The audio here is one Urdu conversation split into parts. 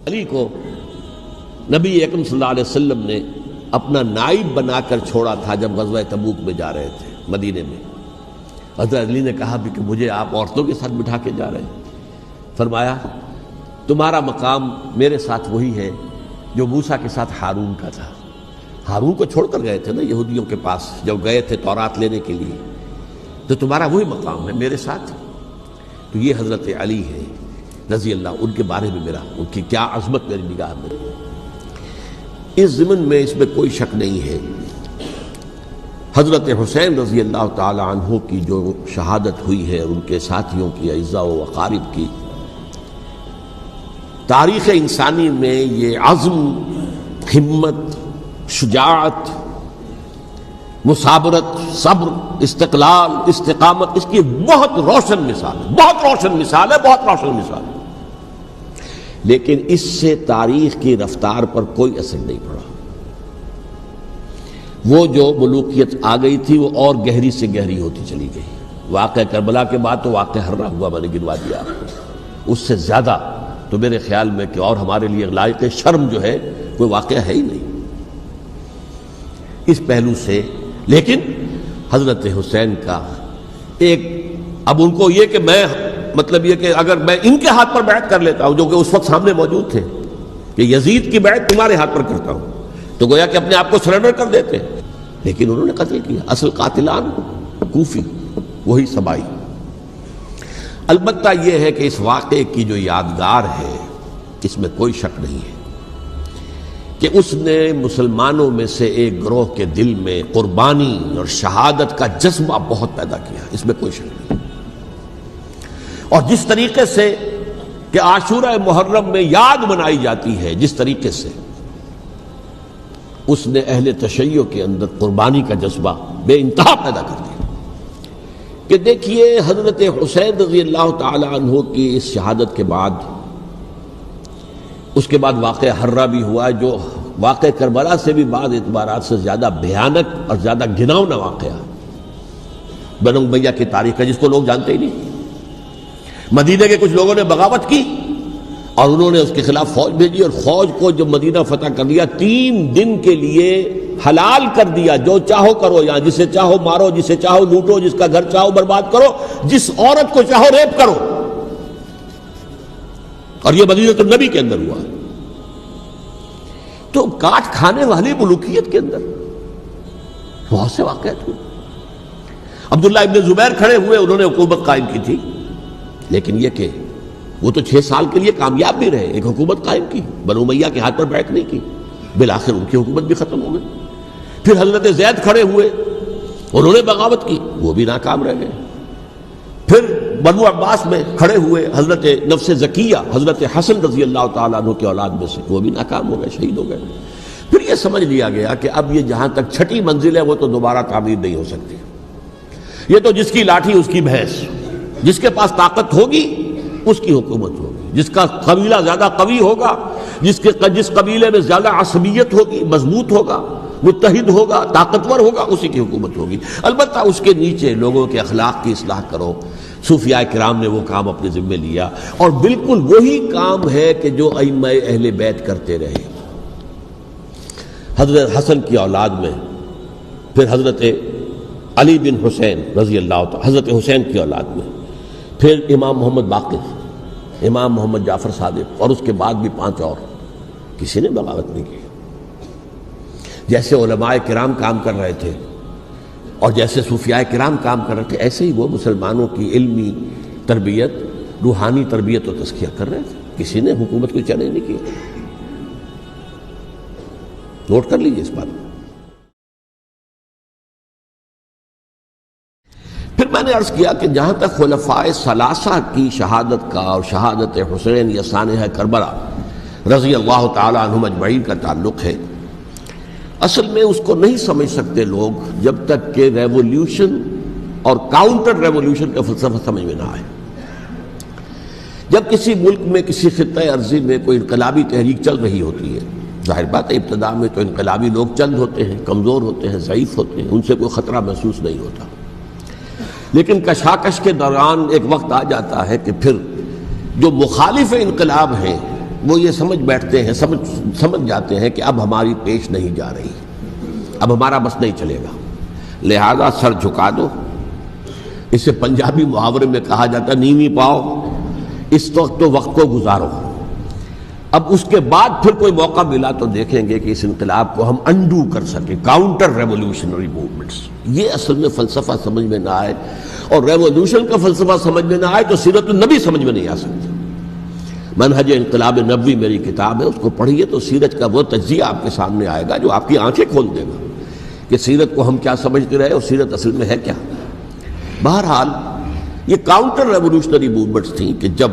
علی کو نبی اکرم صلی اللہ علیہ وسلم نے اپنا نائب بنا کر چھوڑا تھا جب غزوہ تبوک میں جا رہے تھے مدینے میں. حضرت علی نے کہا بھی کہ مجھے آپ عورتوں کے ساتھ بٹھا کے جا رہے ہیں. فرمایا تمہارا مقام میرے ساتھ وہی ہے جو موسیٰ کے ساتھ ہارون کا تھا. ہارون کو چھوڑ کر گئے تھے نا یہودیوں کے پاس جب گئے تھے تورات لینے کے لیے, تو تمہارا وہی مقام ہے میرے ساتھ. تو یہ حضرت علی ہے رضی اللہ, ان کے بارے میں ان کی کیا عظمت میری نگاہ میں. اس ضمن میں اس میں کوئی شک نہیں ہے حضرت حسین رضی اللہ تعالی عنہ کی جو شہادت ہوئی ہے اور ان کے ساتھیوں کی اعزاء و اقارب کی, تاریخ انسانی میں یہ عزم, ہمت, شجاعت, مثابرت, صبر, استقلال, استقامت, اس کی بہت روشن مثال ہے, بہت روشن مثال ہے, بہت روشن مثال ہے. لیکن اس سے تاریخ کی رفتار پر کوئی اثر نہیں پڑا. وہ جو ملوکیت آ گئی تھی وہ اور گہری سے گہری ہوتی چلی گئی. واقعہ کربلا کے بعد تو واقعہ ہررا ہوا میں نے گنوا دیا آپ کو, اس سے زیادہ تو میرے خیال میں کہ اور ہمارے لیے لائق شرم جو ہے کوئی واقعہ ہے ہی نہیں اس پہلو سے. لیکن حضرت حسین کا ایک, اب ان کو یہ کہ میں مطلب یہ کہ اگر میں ان کے ہاتھ پر بیعت کر لیتا ہوں جو کہ اس وقت سامنے موجود تھے کہ یزید کی بیعت تمہارے ہاتھ پر کرتا ہوں, تو گویا کہ اپنے آپ کو سرنڈر کر دیتے. لیکن انہوں نے قتل کیا. اصل قاتلان کوفی, وہی سبائی. البتہ یہ ہے کہ اس واقعے کی جو یادگار ہے اس میں کوئی شک نہیں ہے کہ اس نے مسلمانوں میں سے ایک گروہ کے دل میں قربانی اور شہادت کا جذبہ بہت پیدا کیا, اس میں کوئی شک نہیں. اور جس طریقے سے کہ عاشورہ محرم میں یاد منائی جاتی ہے, جس طریقے سے اس نے اہل تشیع کے اندر قربانی کا جذبہ بے انتہا پیدا کر دیا. کہ دیکھیے حضرت حسین رضی اللہ تعالی عنہ کی اس شہادت کے بعد, اس کے بعد واقعہ ہررا بھی ہوا جو واقعہ کربلا سے بھی بعض اعتبارات سے زیادہ بھیانک اور زیادہ گھناؤنا واقعہ بنو امیہ کی تاریخ ہے, جس کو لوگ جانتے ہی نہیں. مدینے کے کچھ لوگوں نے بغاوت کی اور انہوں نے اس کے خلاف فوج بھیجی, اور فوج کو جب مدینہ فتح کر لیا 3 دن کے لیے حلال کر دیا, جو چاہو کرو, یہاں جسے چاہو مارو, جسے چاہو لوٹو, جس کا گھر چاہو برباد کرو, جس عورت کو چاہو ریپ کرو. اور یہ مدینہ النبی کے اندر ہوا. تو کاٹ کھانے والی ملوکیت کے اندر بہت سے واقعات ہوئے. عبداللہ ابن زبیر کھڑے ہوئے, انہوں نے حکومت قائم کی تھی, لیکن یہ کہ وہ تو 6 سال کے لیے کامیاب بھی رہے, ایک حکومت قائم کی, بنو امیہ کے ہاتھ پر بیعت نہیں کی, بالآخر ان کی حکومت بھی ختم ہو گئی. پھر حضرت زید کھڑے ہوئے, انہوں نے بغاوت کی, وہ بھی ناکام رہ گئے. پھر بنو عباس میں کھڑے ہوئے حضرت نفس زکیہ, حضرت حسن رضی اللہ تعالیٰ عنہ کے اولاد میں سے, وہ بھی ناکام ہو گئے, شہید ہو گئے. پھر یہ سمجھ لیا گیا کہ اب یہ جہاں تک 6ٹھی منزل ہے وہ تو دوبارہ تعمیر نہیں ہو سکتی. یہ تو جس کی لاٹھی اس کی بھینس, جس کے پاس طاقت ہوگی اس کی حکومت ہوگی, جس کا قبیلہ زیادہ قوی ہوگا, جس قبیلے میں زیادہ عصبیت ہوگی, مضبوط ہوگا, متحد ہوگا, طاقتور ہوگا, اسی کی حکومت ہوگی. البتہ اس کے نیچے لوگوں کے اخلاق کی اصلاح کرو. صوفیاء کرام نے وہ کام اپنے ذمے لیا, اور بالکل وہی کام ہے کہ جو ائمہ اہل بیت کرتے رہے. حضرت حسن کی اولاد میں پھر حضرت علی بن حسین رضی اللہ تعالی, حضرت حسین کی اولاد میں پھر امام محمد باقر, امام محمد جعفر صادق, اور اس کے بعد بھی 5 اور, کسی نے بغاوت نہیں کی. جیسے علماء کرام کام کر رہے تھے اور جیسے صوفیاء کرام کام کر رہے تھے, ایسے ہی وہ مسلمانوں کی علمی تربیت, روحانی تربیت و تزکیہ کر رہے تھے. کسی نے حکومت کو چیلنج نہیں کیا. نوٹ کر لیجیے اس بات کو. پھر میں نے عرض کیا کہ جہاں تک خلفائے ثلاثہ کی شہادت کا اور شہادت حسین یا سانحہ کربلا رضی اللہ تعالی عنہم اجمعین کا تعلق ہے, اصل میں اس کو نہیں سمجھ سکتے لوگ جب تک کہ ریولیوشن اور کاؤنٹر ریولیوشن کا فلسفہ سمجھ میں نہ آئے. جب کسی ملک میں, کسی خطہ ارضی میں کوئی انقلابی تحریک چل رہی ہوتی ہے, ظاہر بات ہے ابتدا میں تو انقلابی لوگ چند ہوتے ہیں, کمزور ہوتے ہیں, ضعیف ہوتے ہیں, ان سے کوئی خطرہ محسوس نہیں ہوتا. لیکن کشاکش کے دوران ایک وقت آ جاتا ہے کہ پھر جو مخالف انقلاب ہیں وہ یہ سمجھ بیٹھتے ہیں، سمجھ جاتے ہیں کہ اب ہماری پیش نہیں جا رہی، اب ہمارا بس نہیں چلے گا، لہذا سر جھکا دو۔ اسے پنجابی محاورے میں کہا جاتا ہے نیوی پاؤ، اس وقت تو وقت کو گزارو۔ اب اس کے بعد پھر کوئی موقع ملا تو دیکھیں گے کہ اس انقلاب کو ہم انڈو کر سکیں، کاؤنٹر ریولوشنری موومنٹس۔ یہ اصل میں فلسفہ سمجھ میں نہ آئے، اور ریولوشن کا فلسفہ سمجھ میں نہ آئے تو سیرت النبی سمجھ میں نہیں آ سکتی۔ منہج انقلاب نبوی میری کتاب ہے، اس کو پڑھیے تو سیرت کا وہ تجزیہ آپ کے سامنے آئے گا جو آپ کی آنکھیں کھول دے گا کہ سیرت کو ہم کیا سمجھتے رہے اور سیرت اصل میں ہے کیا۔ بہرحال یہ کاؤنٹر ریولوشنری موومنٹس تھیں کہ جب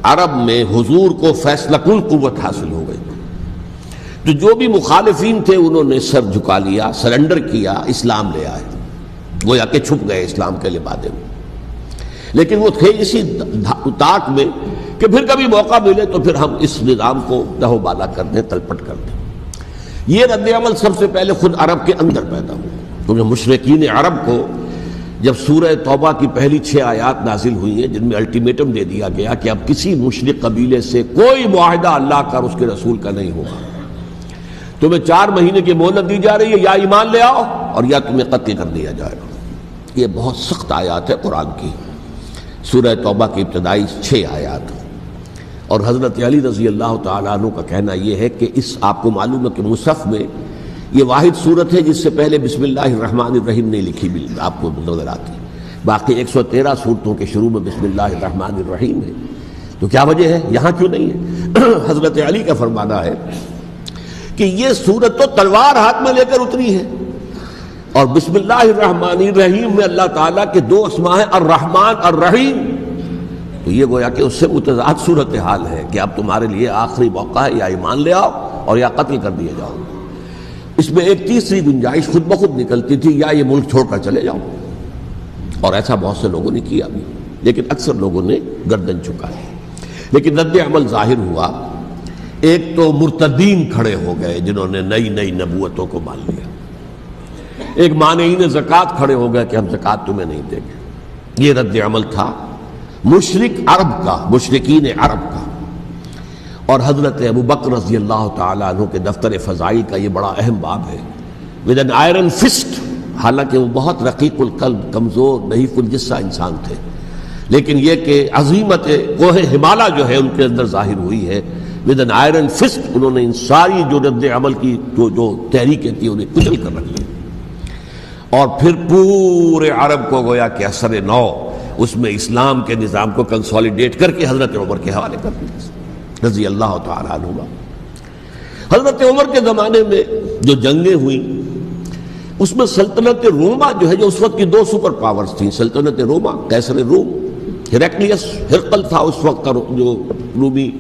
عرب میں حضور کو فیصلہ کن قوت حاصل ہو گئی تو جو بھی مخالفین تھے انہوں نے سر جھکا لیا، سرنڈر کیا، اسلام لے آئے، گویا کہ چھپ گئے اسلام کے لبادے میں۔ لیکن وہ تھے اسی طاق میں کہ پھر کبھی موقع ملے تو پھر ہم اس نظام کو دہو بالا کر دیں، تلپٹ کر دیں۔ یہ رد عمل سب سے پہلے خود عرب کے اندر پیدا ہوا، کیونکہ مشرکین عرب کو جب سورہ توبہ کی پہلی 6 آیات نازل ہوئی ہیں جن میں الٹیمیٹم دے دیا گیا کہ اب کسی مشرک قبیلے سے کوئی معاہدہ اللہ کا اور اس کے رسول کا نہیں ہوگا، تمہیں 4 مہینے کی مہلت دی جا رہی ہے، یا ایمان لے آؤ اور یا تمہیں قتل کر دیا جائے گا۔ یہ بہت سخت آیات ہے قرآن کی، سورہ توبہ کی ابتدائی 6 آیات۔ اور حضرت علی رضی اللہ تعالیٰ عنہ کا کہنا یہ ہے کہ اس آپ کو معلوم ہے کہ مصحف میں یہ واحد صورت ہے جس سے پہلے بسم اللہ الرحمن الرحیم نہیں لکھی بھی آپ کو نظر آتی، باقی 113 صورتوں کے شروع میں بسم اللہ الرحمن الرحیم ہے۔ تو کیا وجہ ہے یہاں کیوں نہیں ہے؟ حضرت علی کا فرمانا ہے کہ یہ صورت تو تلوار ہاتھ میں لے کر اتری ہے، اور بسم اللہ الرحمن الرحیم میں اللہ تعالیٰ کے 2 اسماء ہیں، الرحمن الرحیم، تو یہ گویا کہ اس سے متضاد صورتحال ہے کہ اب تمہارے لیے آخری موقع ہے، یا ایمان لے آؤ اور یا قتل کر دیے جاؤ۔ اس میں ایک تیسری گنجائش خود بخود نکلتی تھی، یا یہ ملک چھوڑ کر چلے جاؤ، اور ایسا بہت سے لوگوں نے کیا بھی، لیکن اکثر لوگوں نے گردن جھکائی۔ لیکن رد عمل ظاہر ہوا، ایک تو مرتدین کھڑے ہو گئے جنہوں نے نئی نبوتوں کو مان لیا، ایک مانعین زکوٰۃ کھڑے ہو گئے کہ ہم زکوٰۃ تمہیں نہیں دیں گے۔ یہ رد عمل تھا مشرک عرب کا، مشرکین عرب کا۔ اور حضرت ابو بکر رضی اللہ تعالیٰ عنہ کے دفتر فضائل کا یہ بڑا اہم باب ہے، ود این آئرن فسٹ، حالانکہ وہ بہت رقیق القلب، کمزور، نحیف الجثہ انسان تھے، لیکن یہ کہ عظیمت کوہ ہمالا جو ہے ان کے اندر ظاہر ہوئی ہے، ود این آئرن فسٹ انہوں نے ان ساری جو رد عمل کی جو تحریکیں تھیں انہیں کچل کر رکھ دیا، اور پھر پورے عرب کو گویا کہ اثر نو اس میں اسلام کے نظام کو کنسولیڈیٹ کر کے حضرت عمر کے حوالے کر دیا رضی اللہ تعالیٰ عنہ۔ حضرت عمر کے زمانے میں جو جنگیں ہوئیں اس میں سلطنت روما جو ہے، جو اس وقت کی 2 سپر پاورز تھیں، سلطنت روما، قیصر روم، ہرقلیس، ہرقل تھا اس وقت کا جو رومی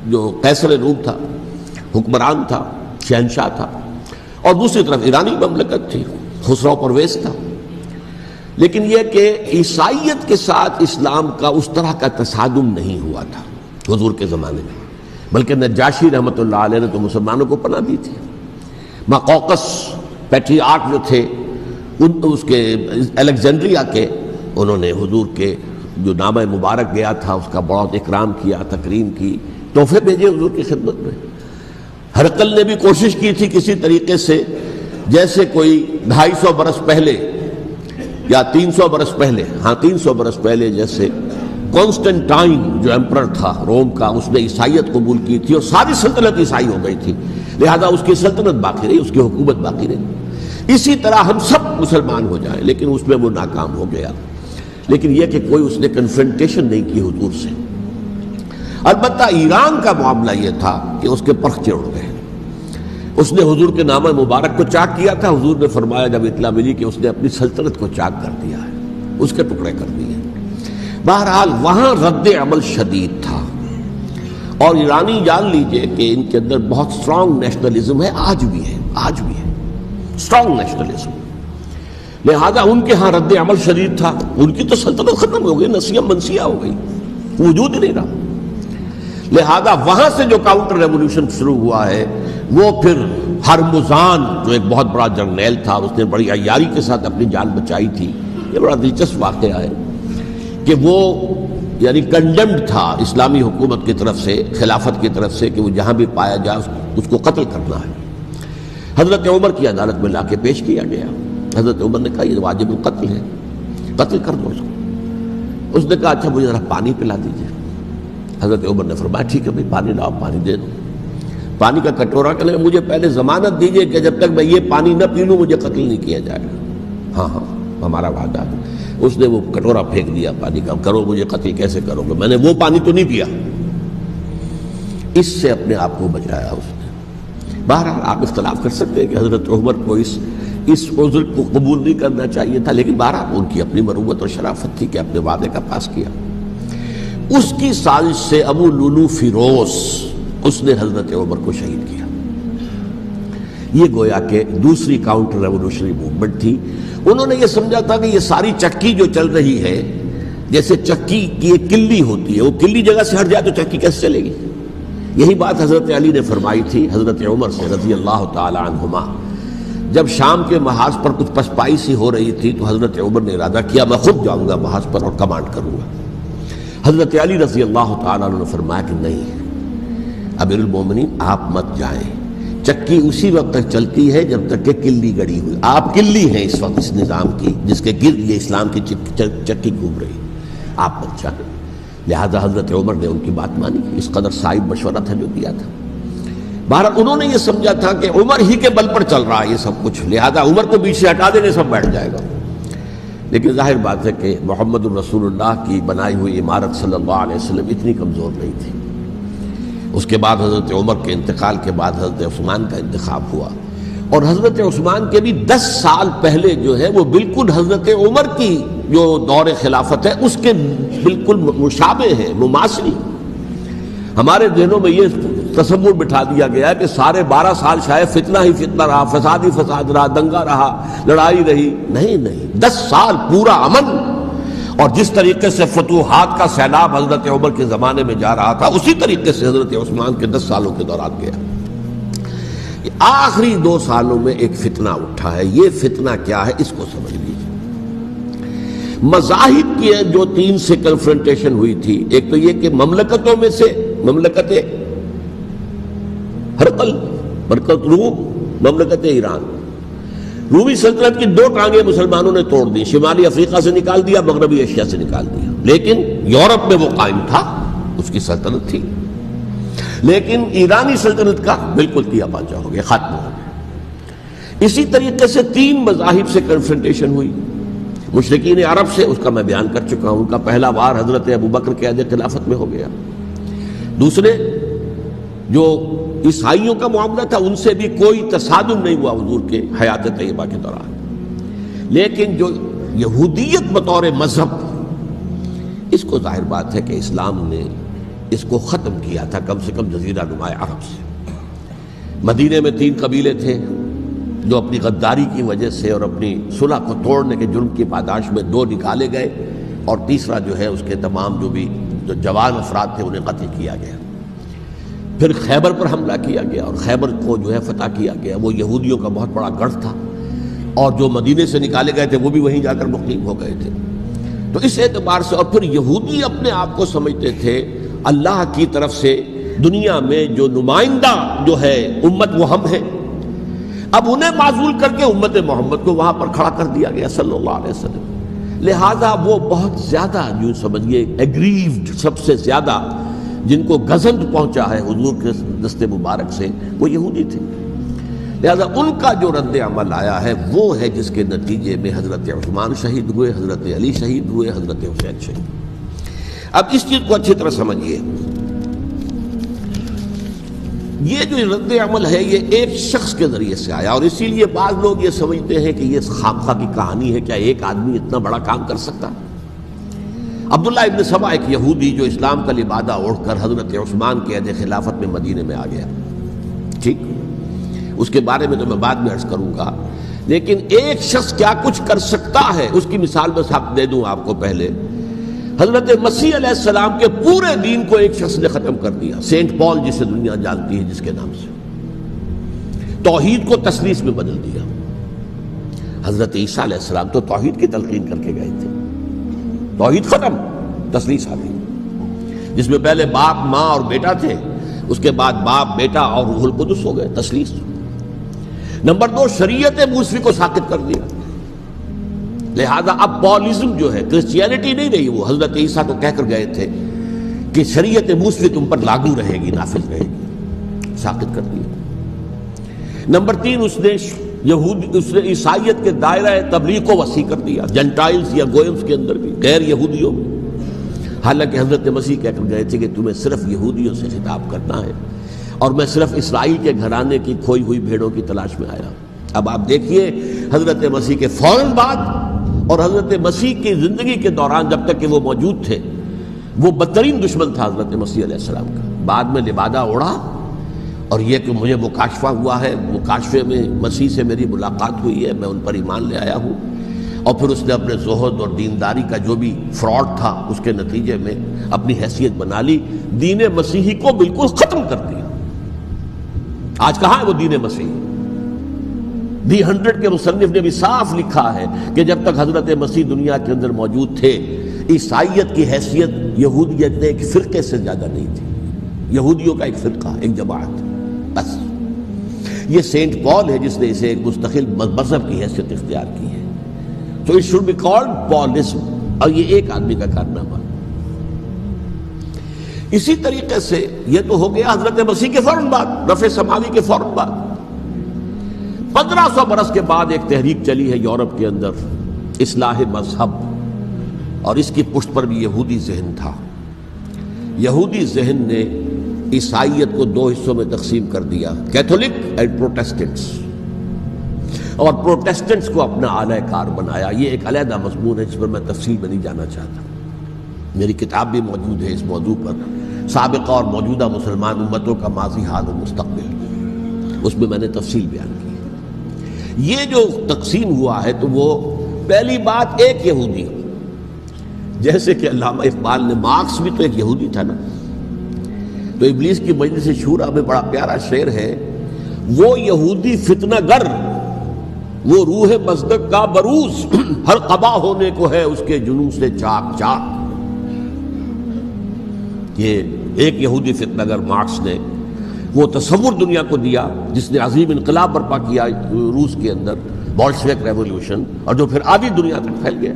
جو قیصر روم تھا، حکمران تھا، شہنشاہ تھا، اور دوسری طرف ایرانی مملکت تھی، خسرو پرویز تھا۔ لیکن یہ کہ عیسائیت کے ساتھ اسلام کا اس طرح کا تصادم نہیں ہوا تھا حضور کے زمانے میں، بلکہ نجاشی رحمۃ اللہ علیہ نے تو مسلمانوں کو پناہ دی تھی۔ مقوقس پیٹریارک جو تھے اس کے الیگزینڈریا کے، انہوں نے حضور کے جو نامہ مبارک گیا تھا اس کا بہت اکرام کیا، تکریم کی، تحفے بھیجے حضور کی خدمت میں۔ ہرقل نے بھی کوشش کی تھی کسی طریقے سے، جیسے کوئی 250 برس پہلے یا 300 برس پہلے، 300 برس پہلے جیسے کانسٹنٹائن جو ایمپرر تھا روم کا، اس نے عیسائیت قبول کی تھی اور ساری سلطنت عیسائی ہو گئی تھی، لہذا اس کی سلطنت باقی رہی، اس کی حکومت باقی رہی۔ اسی طرح ہم سب مسلمان ہو جائیں، لیکن اس میں وہ ناکام ہو گیا۔ لیکن یہ کہ کوئی اس نے کنفرنٹیشن نہیں کی حضور سے۔ البتہ ایران کا معاملہ یہ تھا کہ اس کے پرخ چڑھ گئے، اس نے حضور کے نامہ مبارک کو چاک کیا تھا، حضور نے فرمایا جب اطلاع ملی کہ اس نے اپنی سلطنت کو چاک کر دیا ہے، اس کے ٹکڑے کر دیے۔ بہرحال وہاں رد عمل شدید تھا، اور ایرانی جان لیجئے کہ ان کے اندر بہت سٹرانگ نیشنلزم ہے، آج بھی ہے سٹرانگ نیشنلزم، لہذا ان کے ہاں رد عمل شدید تھا۔ ان کی تو سلطنت ختم ہو گئی، نسیہ منسیہ ہو گئی، وجود ہی نہیں رہا۔ لہذا وہاں سے جو کاؤنٹر ریولوشن شروع ہوا ہے وہ پھر ہرمزان جو ایک بہت بڑا جرنیل تھا، اس نے بڑی عیاری کے ساتھ اپنی جان بچائی تھی۔ یہ بڑا دلچسپ واقعہ ہے کہ وہ یعنی کنڈمڈ تھا اسلامی حکومت کی طرف سے، خلافت کی طرف سے، کہ وہ جہاں بھی پایا جائے اس کو قتل کرنا ہے۔ حضرت عمر کی عدالت میں لا کے پیش کیا گیا۔ حضرت عمر نے کہا یہ واجب القتل ہے، قتل کر دو اس کو۔ اس نے کہا اچھا مجھے ذرا پانی پلا دیجیے۔ حضرت عمر نے فرمایا ٹھیک ہے بھائی پانی لاؤ، پانی دے دو۔ پانی کا کٹورا کہنے لگا مجھے پہلے ضمانت دیجیے کہ جب تک میں یہ پانی نہ پی لوں مجھے قتل نہیں کیا جائے گا۔ ہاں ہاں ہمارا وعدہ ہے۔ اس نے وہ کٹورا پھینک دیا پانی کا، کرو مجھے قتل کیسے کرو گے، میں نے وہ پانی تو نہیں پیا۔ اس سے اپنے آپ کو بچایا اس نے۔ بہرحال آپ اختلاف کر سکتے ہیں کہ حضرت عمر کو اس عذر کو قبول نہیں کرنا چاہیے تھا، لیکن بہرحال ان کی اپنی مروت اور شرافت تھی کہ اپنے وعدے کا پاس کیا۔ اس کی سازش سے ابو لولو فیروز اس نے حضرت عمر کو شہید کیا۔ یہ گویا کہ دوسری کاؤنٹر ریولوشنری موومنٹ تھی۔ انہوں نے یہ سمجھا تھا کہ یہ ساری چکی جو چل رہی ہے، جیسے چکی کی ایک کلی ہوتی ہے، وہ کلی جگہ سے ہٹ جائے تو چکی کیسے چلے گی؟ یہی بات حضرت علی نے فرمائی تھی حضرت عمر سے رضی اللہ تعالی عنہما۔ جب شام کے محاذ پر کچھ پسپائی سی ہو رہی تھی تو حضرت عمر نے ارادہ کیا میں خود جاؤں گا محاذ پر اور کمانڈ کروں گا۔ حضرت علی رضی اللہ تعالیٰ عنہ نے فرمایا کہ نہیں امیر المومنین آپ مت جائیں، چکی اسی وقت تک چلتی ہے جب تک کہ کلی گڑی ہوئی۔ آپ کلی ہیں اس وقت اس نظام کی جس کے گرد یہ اسلام کی چکی گھوم رہی، آپ مت جائیں۔ لہذا حضرت عمر نے ان کی بات مانی، اس قدر صائب مشورہ تھا جو دیا تھا۔ بہرحال انہوں نے یہ سمجھا تھا کہ عمر ہی کے بل پر چل رہا ہے یہ سب کچھ، لہذا عمر کو پیچھے ہٹا دینے سب بیٹھ جائے گا۔ لیکن ظاہر بات ہے کہ محمد الرسول اللہ کی بنائی ہوئی عمارت صلی اللہ علیہ وسلم اتنی کمزور نہیں تھی۔ اس کے بعد حضرت عمر کے انتقال کے بعد حضرت عثمان کا انتخاب ہوا، اور حضرت عثمان کے بھی 10 سال پہلے جو ہے وہ بالکل حضرت عمر کی جو دور خلافت ہے اس کے بالکل مشابہ ہے، مماثلی۔ ہمارے ذہنوں میں یہ تصور بٹھا دیا گیا کہ سارے 12 سال شاید فتنہ ہی فتنہ رہا، فساد ہی فساد رہا، دنگا رہا، لڑائی رہی۔ نہیں، 10 سال پورا امن، اور جس طریقے سے فتوحات کا سیلاب حضرت عمر کے زمانے میں جا رہا تھا اسی طریقے سے حضرت عثمان کے 10 سالوں کے دوران گیا۔ آخری 2 سالوں میں ایک فتنہ اٹھا ہے، یہ فتنہ کیا ہے اس کو سمجھ لیجیے۔ مذاہب کی جو 3 سے کنفرنٹیشن ہوئی تھی، ایک تو یہ کہ مملکتوں میں سے مملکت ہرقل، مملکت روم، مملکت ایران، رومی سلطنت کی 2 ٹانگیں مسلمانوں نے توڑ دی، شمالی افریقہ سے نکال دیا، مغربی ایشیا سے نکال دیا، لیکن یورپ میں وہ قائم تھا، اس کی سلطنت تھی، لیکن ایرانی سلطنت کا بالکل تیا پاچا ہو گیا، ختم ہو گیا۔ اسی طریقے سے 3 مذاہب سے کنفرنٹیشن ہوئی، مشرکین عرب سے، اس کا میں بیان کر چکا ہوں، ان کا پہلا وار حضرت ابوبکر کے عہد خلافت میں ہو گیا۔ دوسرے جو عیسائیوں کا معاملہ تھا ان سے بھی کوئی تصادم نہیں ہوا حضور کے حیات طیبہ کے دوران، لیکن جو یہودیت بطور مذہب، اس کو ظاہر بات ہے کہ اسلام نے اس کو ختم کیا تھا کم سے کم جزیرہ نما عرب سے۔ مدینے میں 3 قبیلے تھے جو اپنی غداری کی وجہ سے اور اپنی صلح کو توڑنے کے جرم کی پاداش میں 2 نکالے گئے، اور تیسرا جو ہے اس کے تمام جو جوان افراد تھے انہیں قتل کیا گیا۔ پھر خیبر پر حملہ کیا گیا اور خیبر کو جو ہے فتح کیا گیا، وہ یہودیوں کا بہت بڑا گڑھ تھا، اور جو مدینے سے نکالے گئے تھے وہ بھی وہیں جا کر مقیم ہو گئے تھے۔ تو اس اعتبار سے، اور پھر یہودی اپنے آپ کو سمجھتے تھے اللہ کی طرف سے دنیا میں جو نمائندہ جو ہے امت وہ ہم ہیں، اب انہیں معزول کر کے امت محمد کو وہاں پر کھڑا کر دیا گیا صلی اللہ علیہ وسلم۔ لہذا وہ بہت زیادہ یوں سمجھیے ایگریوڈ، سب سے زیادہ جن کو گزند پہنچا ہے حضور کے دست مبارک سے، وہ یہودی تھے۔ لہذا ان کا جو رد عمل آیا ہے وہ ہے جس کے نتیجے میں حضرت عثمان شہید ہوئے، حضرت علی شہید ہوئے، حضرت حسین شہید۔ اب اس چیز کو اچھی طرح سمجھیے، یہ جو رد عمل ہے یہ ایک شخص کے ذریعے سے آیا، اور اسی لیے بعض لوگ یہ سمجھتے ہیں کہ یہ خامخواہ کی کہانی ہے، کیا ایک آدمی اتنا بڑا کام کر سکتا؟ عبداللہ ابن سبا ایک یہودی جو اسلام کا لبادہ اوڑھ کر حضرت عثمان کے عہد خلافت میں مدینے میں آ گیا، ٹھیک، اس کے بارے میں تو میں بعد میں عرض کروں گا، لیکن ایک شخص کیا کچھ کر سکتا ہے اس کی مثال بس آپ دے دوں آپ کو۔ پہلے حضرت مسیح علیہ السلام کے پورے دین کو ایک شخص نے ختم کر دیا، سینٹ پال جسے دنیا جانتی ہے جس کے نام سے، توحید کو تثلیث میں بدل دیا۔ حضرت عیسیٰ علیہ السلام تو توحید کی تلقین کر کے گئے تھے، توحید ختم، تثلیث آ گئی۔ جس میں پہلے باپ ماں اور بیٹا تھے، اس کے بعد باپ بیٹا اور روح القدس ہو گئے، تثلیث۔ نمبر 2، شریعت موسوی کو ساقط کر دیا، لہذا اب پالزم جو ہے کرسچینٹی نہیں رہی، وہ حضرت عیسیٰ کو کہہ کر گئے تھے کہ شریعت موسوی تم پر لاگو رہے گی، نافذ رہے گی، ساقط کر دیا۔ نمبر 3، اس نے عیسائیت کے دائرہ تبلیغ کو وسیع کر دیا، جنٹائلز یا گوئمز کے اندر بھی، غیر یہودیوں میں، حالانکہ حضرت مسیح کہہ کر گئے تھے کہ تمہیں صرف یہودیوں سے خطاب کرنا ہے، اور میں صرف اسرائیل کے گھرانے کی کھوئی ہوئی بھیڑوں کی تلاش میں آیا ہوں۔ اب آپ دیکھیے حضرت مسیح کے فوراً بعد اور حضرت مسیح کی زندگی کے دوران جب تک کہ وہ موجود تھے، وہ بدترین دشمن تھا حضرت مسیح علیہ السلام کا۔ بعد میں لبادہ اڑا، اور یہ کہ مجھے مکاشفہ ہوا ہے، مکاشفے میں مسیح سے میری ملاقات ہوئی ہے، میں ان پر ایمان لے آیا ہوں، اور پھر اس نے اپنے زہد اور دینداری کا جو بھی فراڈ تھا اس کے نتیجے میں اپنی حیثیت بنا لی، دین مسیحی کو بالکل ختم کر دیا۔ آج کہاں ہے وہ دین مسیحی؟ دی 100 کے مصنف نے بھی صاف لکھا ہے کہ جب تک حضرت مسیح دنیا کے اندر موجود تھے، عیسائیت کی حیثیت یہودیت نے ایک فرقے سے زیادہ نہیں تھی، یہودیوں کا ایک فرقہ، ایک جماعت، بس۔ یہ سینٹ پال ہے جس نے اسے ایک مستقل مذہب کی حیثیت اختیار کی ہے، تو اٹ شوڈ بی کالڈ پالزم، اور یہ ایک آدمی کا کارنامہ۔ اسی طریقے سے یہ تو ہو گیا حضرت مسیح کے فوراً بعد، رفع سماوی کے فوراً بعد۔ 1500 برس کے بعد ایک تحریک چلی ہے یورپ کے اندر، اصلاح مذہب، اور اس کی پشت پر بھی یہودی ذہن تھا۔ یہودی ذہن نے عیسائیت کو 2 حصوں میں تقسیم کر دیا، کیتھولک اینڈ پروٹیسٹنٹس، اور پروٹیسٹنٹس کو اپنا اعلی کار بنایا۔ یہ ایک علیحدہ مضمون ہے جس پر میں تفصیل میں نہیں جانا چاہتا، میری کتاب بھی موجود ہے اس موضوع پر، سابقہ اور موجودہ مسلمان امتوں کا ماضی، حال و مستقبل، اس میں میں نے تفصیل بیان کی۔ یہ جو تقسیم ہوا ہے تو وہ پہلی بات ایک یہودی، جیسے کہ علامہ اقبال نے، مارکس بھی تو ایک یہودی تھا نا، تو ابلیس کی مجلس شورا میں بڑا پیارا شعر ہے، وہ یہودی فتنہ گر، وہ روح مصدق کا بروز، ہر قبا ہونے کو ہے اس کے جنوں سے چاک چاک۔ یہ ایک یہودی فتنہ گر مارکس نے وہ تصور دنیا کو دیا جس نے عظیم انقلاب برپا کیا روس کے اندر، بولشوک ریولوشن، اور جو پھر آدھی دنیا تک پھیل گیا۔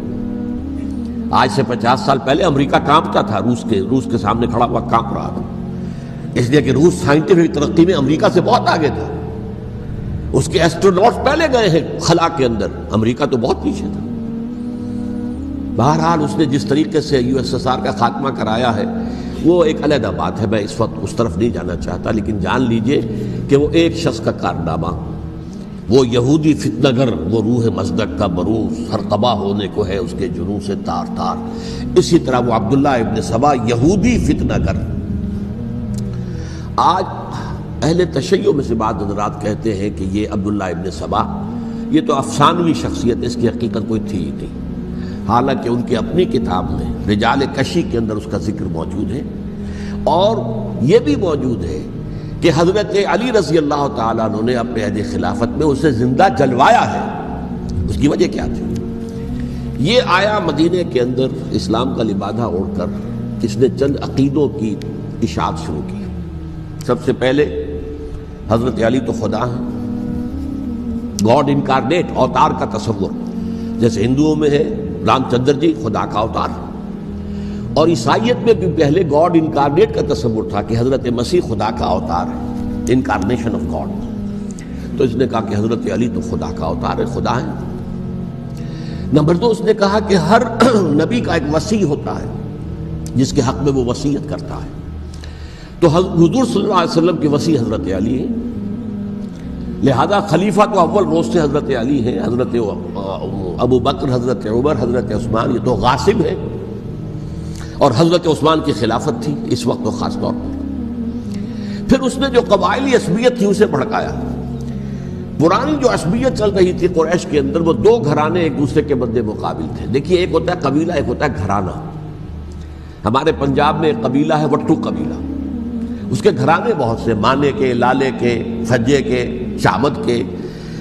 آج سے 50 سال پہلے امریکہ کانپتا تھا، روس کے سامنے کھڑا ہوا کانپ رہا تھا، اس لیے کہ روس سائنٹیفک ترقی میں امریکہ سے بہت آگے تھا، اس کے ایسٹروناٹس پہلے گئے ہیں خلا کے اندر، امریکہ تو بہت پیچھے تھا۔ بہرحال اس نے جس طریقے سے USSR کا خاتمہ کرایا ہے وہ ایک علیحدہ بات ہے، میں اس وقت اس طرف نہیں جانا چاہتا، لیکن جان لیجئے کہ وہ ایک شخص کا کارنامہ، وہ یہودی فتنہ گر، وہ روح مصدق کا بروز، ہر قبا ہونے کو ہے اس کے جنوں سے تار تار۔ اسی طرح وہ عبداللہ ابن سبا، یہودی فتنہ گر۔ آج اہل تشیع میں سے بعض حضرات کہتے ہیں کہ یہ عبداللہ ابن سبا یہ تو افسانوی شخصیت ہے، اس کی حقیقت کوئی تھی ہی نہیں، حالانکہ ان کی اپنی کتاب میں رجال کشی کے اندر اس کا ذکر موجود ہے، اور یہ بھی موجود ہے کہ حضرت علی رضی اللہ تعالیٰ عنہ نے اپنے عہد خلافت میں اسے زندہ جلوایا ہے۔ اس کی وجہ کیا تھی؟ یہ آیا مدینے کے اندر اسلام کا لبادہ اوڑھ کر، اس نے چند عقیدوں کی اشاعت شروع کی۔ سب سے پہلے حضرت علی تو خدا ہیں، گاڈ انکارنیٹ، اوتار کا تصور، جیسے ہندوؤں میں ہے رام چندر جی خدا کا اوتار، اور عیسائیت میں بھی پہلے گاڈ انکارنیٹ کا تصور تھا کہ حضرت مسیح خدا کا اوتار ہے، انکارنیشن آف گاڈ۔ تو اس نے کہا کہ حضرت علی تو خدا کا اوتار ہے، خدا ہے۔ نمبر 2، اس نے کہا کہ ہر نبی کا ایک وصی ہوتا ہے جس کے حق میں وہ وصیت کرتا ہے، تو حضور صلی اللہ علیہ وسلم کے وصی حضرت علی ہیں، لہذا خلیفہ تو اول روز سے حضرت علی ہیں، حضرت ابو بکر، حضرت عمر، حضرت عثمان، یہ تو غاصب ہے، اور حضرت عثمان کی خلافت تھی اس وقت تو خاص طور پر۔ پھر اس نے جو قبائلی عصبیت تھی اسے بھڑکایا۔ پرانی جو عصبیت چل رہی تھی قریش کے اندر، وہ 2 گھرانے ایک دوسرے کے مد مقابل تھے۔ دیکھیے، ایک ہوتا ہے قبیلہ، ایک ہوتا ہے گھرانہ۔ ہمارے پنجاب میں ایک قبیلہ ہے وٹو قبیلہ، اس کے گھرانے بہت سے، مانے کے، لالے کے، فجے کے، شامت کے،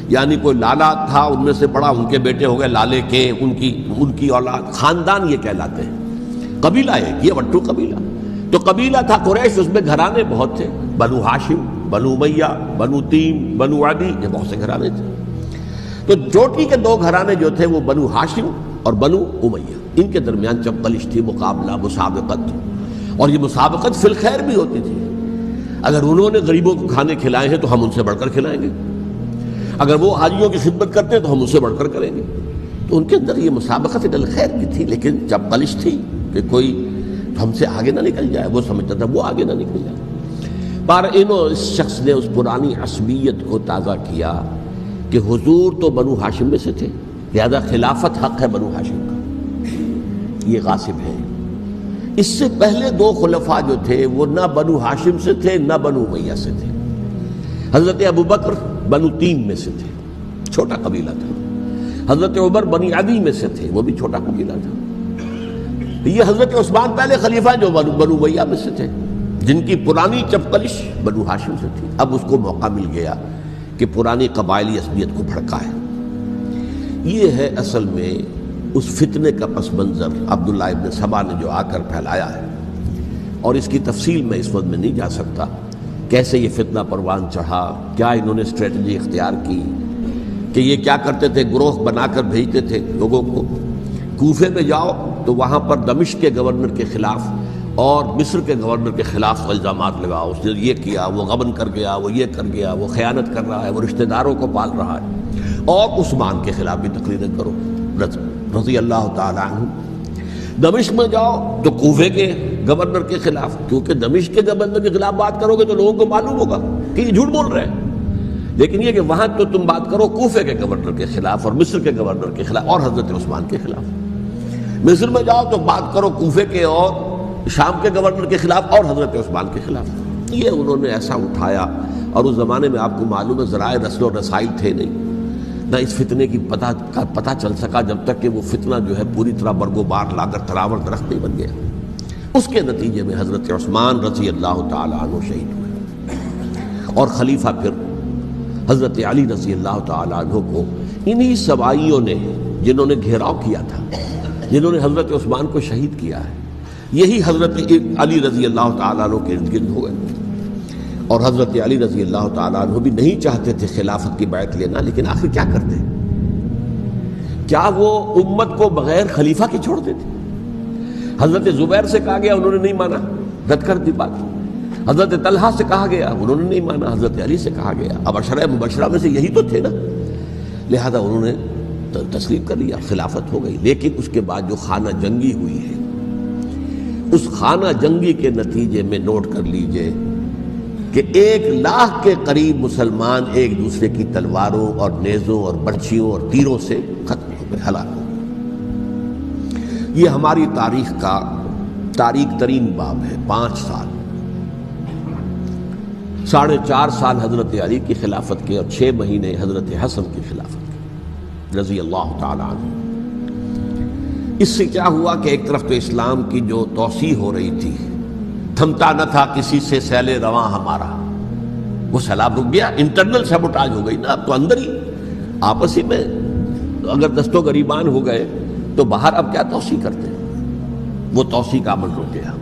یعنی کوئی لالا تھا ان میں سے بڑا، ان کے بیٹے ہو گئے لالے کے، ان کی اولاد، خاندان یہ کہلاتے ہیں، قبیلہ ایک، یہ وٹو قبیلہ۔ تو قبیلہ تھا قریش، اس میں گھرانے بہت تھے، بنو ہاشم، بنو امیہ، بنو تیم، بنو عدی، یہ بہت سے گھرانے تھے۔ تو چوٹی کے دو گھرانے جو تھے وہ بنو ہاشم اور بنو امیہ، ان کے درمیان چپقلش تھی، مقابلہ، مسابقت، اور یہ مسابقت فی الخیر بھی ہوتی تھی۔ اگر انہوں نے غریبوں کو کھانے کھلائے ہیں تو ہم ان سے بڑھ کر کھلائیں گے، اگر وہ حاجیوں کی خدمت کرتے ہیں تو ہم ان سے بڑھ کر کریں گے۔ تو ان کے اندر یہ مسابقت فی الخیر بھی تھی، لیکن چپقلش تھی کہ کوئی ہم سے آگے نہ نکل جائے، وہ سمجھتا تھا وہ آگے نہ نکل جائے۔ پر اس شخص نے اس پرانی عصبیت کو تازہ کیا کہ حضور تو بنو ہاشم میں سے تھے، لہذا خلافت حق ہے بنو ہاشم کا، یہ غاصب ہے۔ اس سے پہلے دو خلفاء جو تھے وہ نہ بنو ہاشم سے تھے نہ بنو امیہ سے تھے۔ حضرت ابوبکر بنو تیم میں سے تھے، چھوٹا قبیلہ تھا۔ حضرت عمر بنی عدی میں سے تھے، وہ بھی چھوٹا قبیلہ تھا۔ یہ حضرت عثمان پہلے خلیفہ جو بنو امیہ میں سے تھے، جن کی پرانی چپقلش بنو ہاشم سے تھی۔ اب اس کو موقع مل گیا کہ پرانی قبائلی عصبیت کو بھڑکائے۔ یہ ہے اصل میں اس فتنے کا پس منظر عبداللہ ابن سبا نے جو آ کر پھیلایا ہے، اور اس کی تفصیل میں اس وقت میں نہیں جا سکتا، کیسے یہ فتنہ پروان چڑھا، کیا انہوں نے اسٹریٹجی اختیار کی کہ یہ کیا کرتے تھے، گروہ بنا کر بھیجتے تھے لوگوں کو، کوفے میں جاؤ تو وہاں پر دمشق کے گورنر کے خلاف اور مصر کے گورنر کے خلاف الزامات لگاؤ، اس نے یہ کیا، وہ غبن کر گیا، وہ یہ کر گیا، وہ خیانت کر رہا ہے، وہ رشتہ داروں کو پال رہا ہے، اور عثمان کے خلاف بھی تقریریں کرو رضی اللہ تعالی عنہ۔ دمشق میں جاؤ تو کوفے کے گورنر کے خلاف، کیونکہ دمشق کے گورنر کے خلاف بات کرو گے تو لوگوں کو معلوم ہوگا کہ یہ جھوٹ بول رہے ہیں، لیکن یہ کہ وہاں تو تم بات کرو کوفے کے گورنر کے خلاف اور مصر کے گورنر کے خلاف اور حضرت عثمان کے خلاف۔ مصر میں جاؤ تو بات کرو کوفے کے اور شام کے گورنر کے خلاف اور حضرت عثمان کے خلاف۔ یہ انہوں نے ایسا اٹھایا، اور اس زمانے میں آپ کو معلوم ہے ذرائع رسل و رسائل تھے نہیں، نہ اس فتنے کی پتہ چل سکا جب تک کہ وہ فتنہ جو ہے پوری طرح برگ و بار لا کر تراور درخت نہیں بن گیا۔ اس کے نتیجے میں حضرت عثمان رضی اللہ تعالی عنہ شہید ہوئے، اور خلیفہ پھر حضرت علی رضی اللہ تعالی عنہ کو انہی سوائیوں نے، جنہوں نے گھیراؤ کیا تھا، جنہوں نے حضرت عثمان کو شہید کیا ہے، یہی حضرت علی رضی اللہ تعالیٰ عنہ کے ارد گرد ہوئے۔ اور حضرت علی رضی اللہ تعالیٰ عنہ بھی نہیں چاہتے تھے خلافت کی بیعت لینا، لیکن آخر کیا کرتے؟ کیا وہ امت کو بغیر خلیفہ کے چھوڑ دیتے؟ حضرت زبیر سے کہا گیا، انہوں نے نہیں مانا، رد کر دی بات۔ حضرت طلحہ سے کہا گیا، انہوں نے نہیں مانا۔ حضرت علی سے کہا گیا، اب عشرہ مبشرہ میں سے یہی تو تھے نا، لہذا انہوں نے تسلیم کر لیا، خلافت ہو گئی۔ لیکن اس کے بعد جو خانہ جنگی ہوئی ہے، اس خانہ جنگی کے نتیجے میں نوٹ کر لیجئے کہ 1,00,000 کے قریب مسلمان ایک دوسرے کی تلواروں اور نیزوں اور برچھیوں اور تیروں سے ختم ہو گئے، ہلاک ہو گئے۔ یہ ہماری تاریخ کا تاریک ترین باب ہے۔ 5 سال، 4.5 سال حضرت علی کی خلافت کے، اور 6 مہینے حضرت حسن کی خلافت کے رضی اللہ تعالی عنہ۔ اس سے کیا ہوا کہ ایک طرف تو اسلام کی جو توسیع ہو رہی تھی، تھمتا نہ تھا کسی سے سیل رواں ہمارا، وہ سیلاب رک گیا، انٹرنل سیبوٹاج ہو گئی نا، اب تو اندر ہی آپس ہی میں اگر دست و گریبان ہو گئے تو باہر اب کیا توسیع کرتے ہیں، وہ توسیع کا عمل رک گیا۔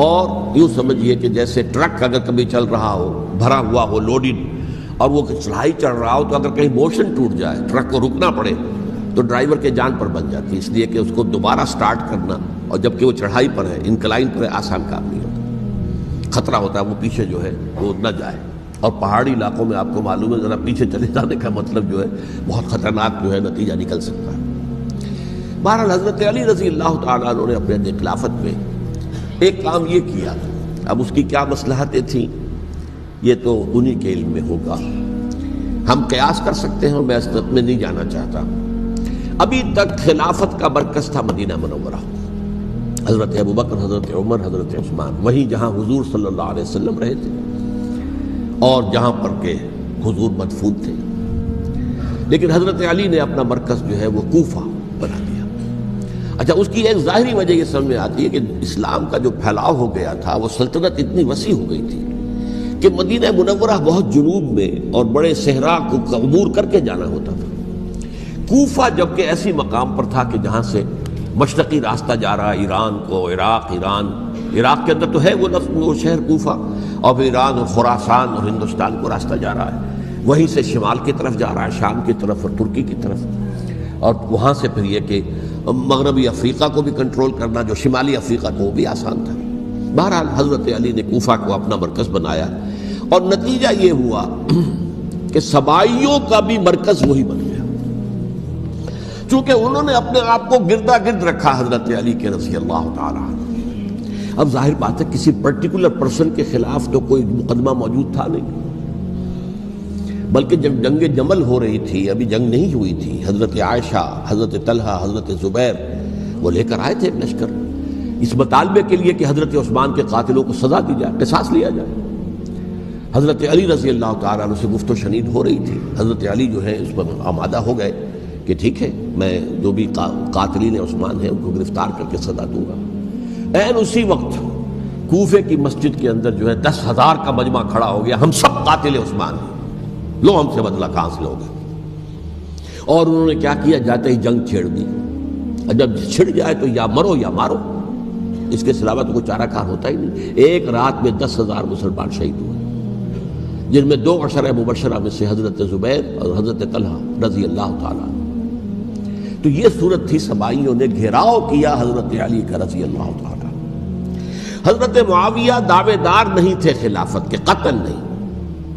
اور یوں سمجھیے کہ جیسے ٹرک اگر کبھی چل رہا ہو، بھرا ہوا ہو، لوڈڈ، اور وہ چڑھائی چڑھ رہا ہو، تو اگر کہیں موشن ٹوٹ جائے، ٹرک کو رکنا پڑے، تو ڈرائیور کے جان پر بن جاتی ہے، اس لیے کہ اس کو دوبارہ سٹارٹ کرنا، اور جبکہ وہ چڑھائی پر ہے، انکلائن پر ہے، آسان کام نہیں ہوتا، خطرہ ہوتا ہے وہ پیچھے جو ہے وہ نہ جائے۔ اور پہاڑی علاقوں میں آپ کو معلوم ہے ذرا پیچھے چلے جانے کا مطلب جو ہے بہت خطرناک جو ہے نتیجہ نکل سکتا ہے۔ بہرحال حضرت علی رضی اللہ تعالیٰ عنہ نے اپنے خلافت میں ایک کام یہ کیا، اب اس کی کیا مصلحتیں تھیں یہ تو انہی کے علم میں ہوگا، ہم قیاس کر سکتے ہیں، میں اس میں نہیں جانا چاہتا۔ ابھی تک خلافت کا مرکز تھا مدینہ منورہ، حضرت ابوبکر، حضرت عمر، حضرت عثمان، وہیں جہاں حضور صلی اللہ علیہ وسلم رہے تھے اور جہاں پر کہ حضور مدفون تھے۔ لیکن حضرت علی نے اپنا مرکز جو ہے وہ کوفہ بنا دیا۔ اچھا، اس کی ایک ظاہری وجہ یہ سمجھ میں آتی ہے کہ اسلام کا جو پھیلاؤ ہو گیا تھا، وہ سلطنت اتنی وسیع ہو گئی تھی کہ مدینہ منورہ بہت جنوب میں اور بڑے صحرا کو عبور کر کے جانا ہوتا تھا۔ کوفہ جبکہ ایسی مقام پر تھا کہ جہاں سے مشرقی راستہ جا رہا ہے ایران کو، عراق، ایران عراق کے اندر تو ہے وہ شہر کوفہ، اور پھر ایران اور خراسان اور ہندوستان کو راستہ جا رہا ہے، وہیں سے شمال کی طرف جا رہا ہے، شام کی طرف اور ترکی کی طرف، اور وہاں سے پھر یہ کہ مغربی افریقہ کو بھی کنٹرول کرنا، جو شمالی افریقہ کو وہ بھی آسان تھا۔ بہرحال حضرت علی نے کوفہ کو اپنا مرکز بنایا، اور نتیجہ یہ ہوا کہ سبائیوں کا بھی مرکز وہی بن گیا، چونکہ انہوں نے اپنے آپ کو گردا گرد رکھا حضرت علی کے رضی اللہ تعالیٰ عنہ۔ اب ظاہر بات ہے کسی پرٹیکولر پرسن کے خلاف تو کوئی مقدمہ موجود تھا نہیں، بلکہ جب جنگ جمل ہو رہی تھی، ابھی جنگ نہیں ہوئی تھی، حضرت عائشہ، حضرت طلحہ، حضرت زبیر وہ لے کر آئے تھے ایک لشکر اس مطالبے کے لیے کہ حضرت عثمان کے قاتلوں کو سزا دی جائے، قصاص لیا جائے۔ حضرت علی رضی اللہ تعالیٰ عنہ سے گفت و شنید ہو رہی تھی، حضرت علی جو ہے اس پر آمادہ ہو گئے کہ ٹھیک ہے، میں جو بھی قاتلین عثمان ہیں ان کو گرفتار کر کے سزا دوں گا۔ این اسی وقت کوفے کی مسجد کے اندر جو ہے 10,000 کا مجمع کھڑا ہو گیا، ہم سب قاتل عثمان ہیں، لو ہم سے بدلہ کہاں سے لوگے؟ اور انہوں نے کیا کیا، جاتے ہی جنگ چھیڑ دی، اور جب چھڑ جائے تو یا مرو یا مارو، اس کے علاوہ تو کوئی چارہ کار ہوتا ہی نہیں۔ ایک رات میں 10,000 مسلمان شہید ہوئے، جن میں 2 عشرہ مبشرہ میں سے حضرت زبیر اور حضرت طلحہ رضی اللہ تعالیٰ۔ تو یہ صورت تھی، سبائیوں نے گھیراؤ کیا حضرت علی کا رضی اللہ تعالیٰ۔ حضرت معاویہ دعوے دار نہیں تھے خلافت کے، قطعاً نہیں،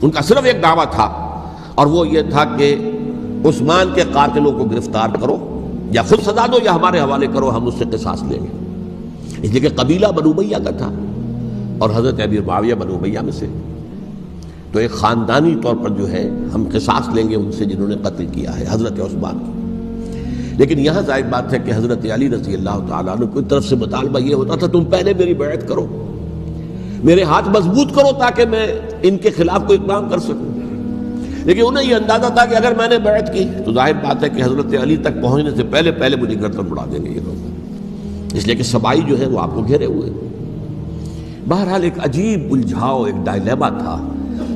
ان کا صرف ایک دعویٰ تھا، اور وہ یہ تھا کہ عثمان کے قاتلوں کو گرفتار کرو، یا خود سزا دو یا ہمارے حوالے کرو، ہم اس سے قصاص لیں گے۔ اس لیے کہ قبیلہ بنو امیہ کا تھا، اور حضرت ابی معاویہ بنو امیہ میں سے، تو ایک خاندانی طور پر جو ہے ہم قصاص لیں گے ان سے جنہوں نے قتل کیا ہے حضرت عثمان کو۔ لیکن یہاں ظاہر بات ہے کہ حضرت علی رضی اللہ تعالیٰ عنہ کی طرف سے مطالبہ یہ ہوتا تھا، تم پہلے میری بیعت کرو، میرے ہاتھ مضبوط کرو تاکہ میں ان کے خلاف کوئی اقدام کر سکوں۔ لیکن انہیں یہ اندازہ تھا کہ اگر میں نے بیعت کی تو ظاہر بات ہے کہ حضرت علی تک پہنچنے سے پہلے مجھے گردن اڑا دیں گے یہ لوگ، اس لیے کہ سبائی جو ہے وہ آپ کو گھیرے ہوئے۔ بہرحال ایک عجیب الجھاؤ، ایک ڈائلیما تھا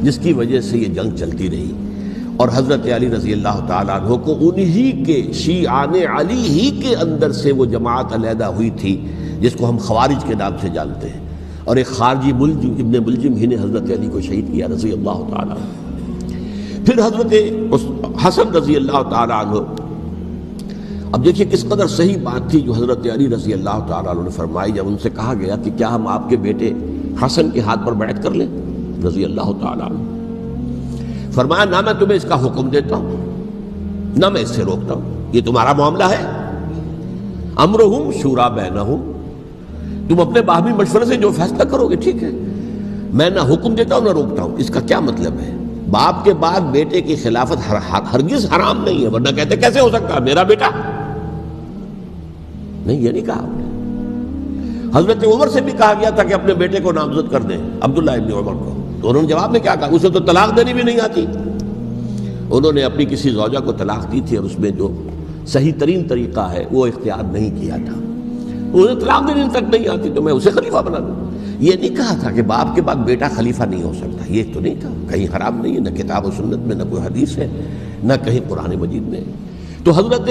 جس کی وجہ سے یہ جنگ چلتی رہی، اور حضرت علی رضی اللہ تعالیٰ عنہ کو انہی کے شیعان علی ہی کے اندر سے وہ جماعت علیحدہ ہوئی تھی جس کو ہم خوارج کے نام سے جانتے ہیں، اور ایک خارجی ملجم ابن ملجم ہی نے حضرت علی کو شہید کیا رضی اللہ تعالیٰ عنہ۔ پھر حضرت حسن رضی اللہ تعالیٰ عنہ، اب دیکھیے کس قدر صحیح بات تھی جو حضرت علی رضی اللہ تعالیٰ عنہ نے فرمائی جب ان سے کہا گیا کہ کیا ہم آپ کے بیٹے حسن کے ہاتھ پر بیعت کر لیں رضی اللہ تعالیٰ عنہ۔ فرمایا نہ میں تمہیں اس کا حکم دیتا ہوں نہ میں اس سے روکتا ہوں، یہ تمہارا معاملہ ہے، امرہم شورا بینہم، تم اپنے باہمی مشورے سے جو فیصلہ کرو گے ٹھیک ہے، میں نہ حکم دیتا ہوں نہ روکتا ہوں۔ اس کا کیا مطلب ہے؟ باپ کے بعد بیٹے کی خلافت ہرگز حرام نہیں ہے، ورنہ کہتے کیسے ہو سکتا میرا بیٹا؟ نہیں، یہ نہیں کہا آپ نے۔ حضرت عمر سے بھی کہا گیا تھا کہ اپنے بیٹے کو نامزد کر دیں، عبداللہ ابن عمر کو، تو انہوں نے جواب میں کیا کہا؟ اسے تو طلاق دینی بھی نہیں آتی۔ انہوں نے اپنی کسی زوجہ کو طلاق دی تھی، اور اس میں جو صحیح ترین طریقہ ہے وہ اختیار نہیں کیا تھا، انہیں طلاق دینے تک نہیں آتی تو میں اسے خلیفہ بنا دوں۔ یہ نہیں کہا تھا کہ باپ کے بعد بیٹا خلیفہ نہیں ہو سکتا، یہ تو نہیں تھا، کہیں حرام نہیں ہے، نہ کتاب و سنت میں، نہ کوئی حدیث ہے، نہ کہیں قرآن مجید میں۔ تو حضرت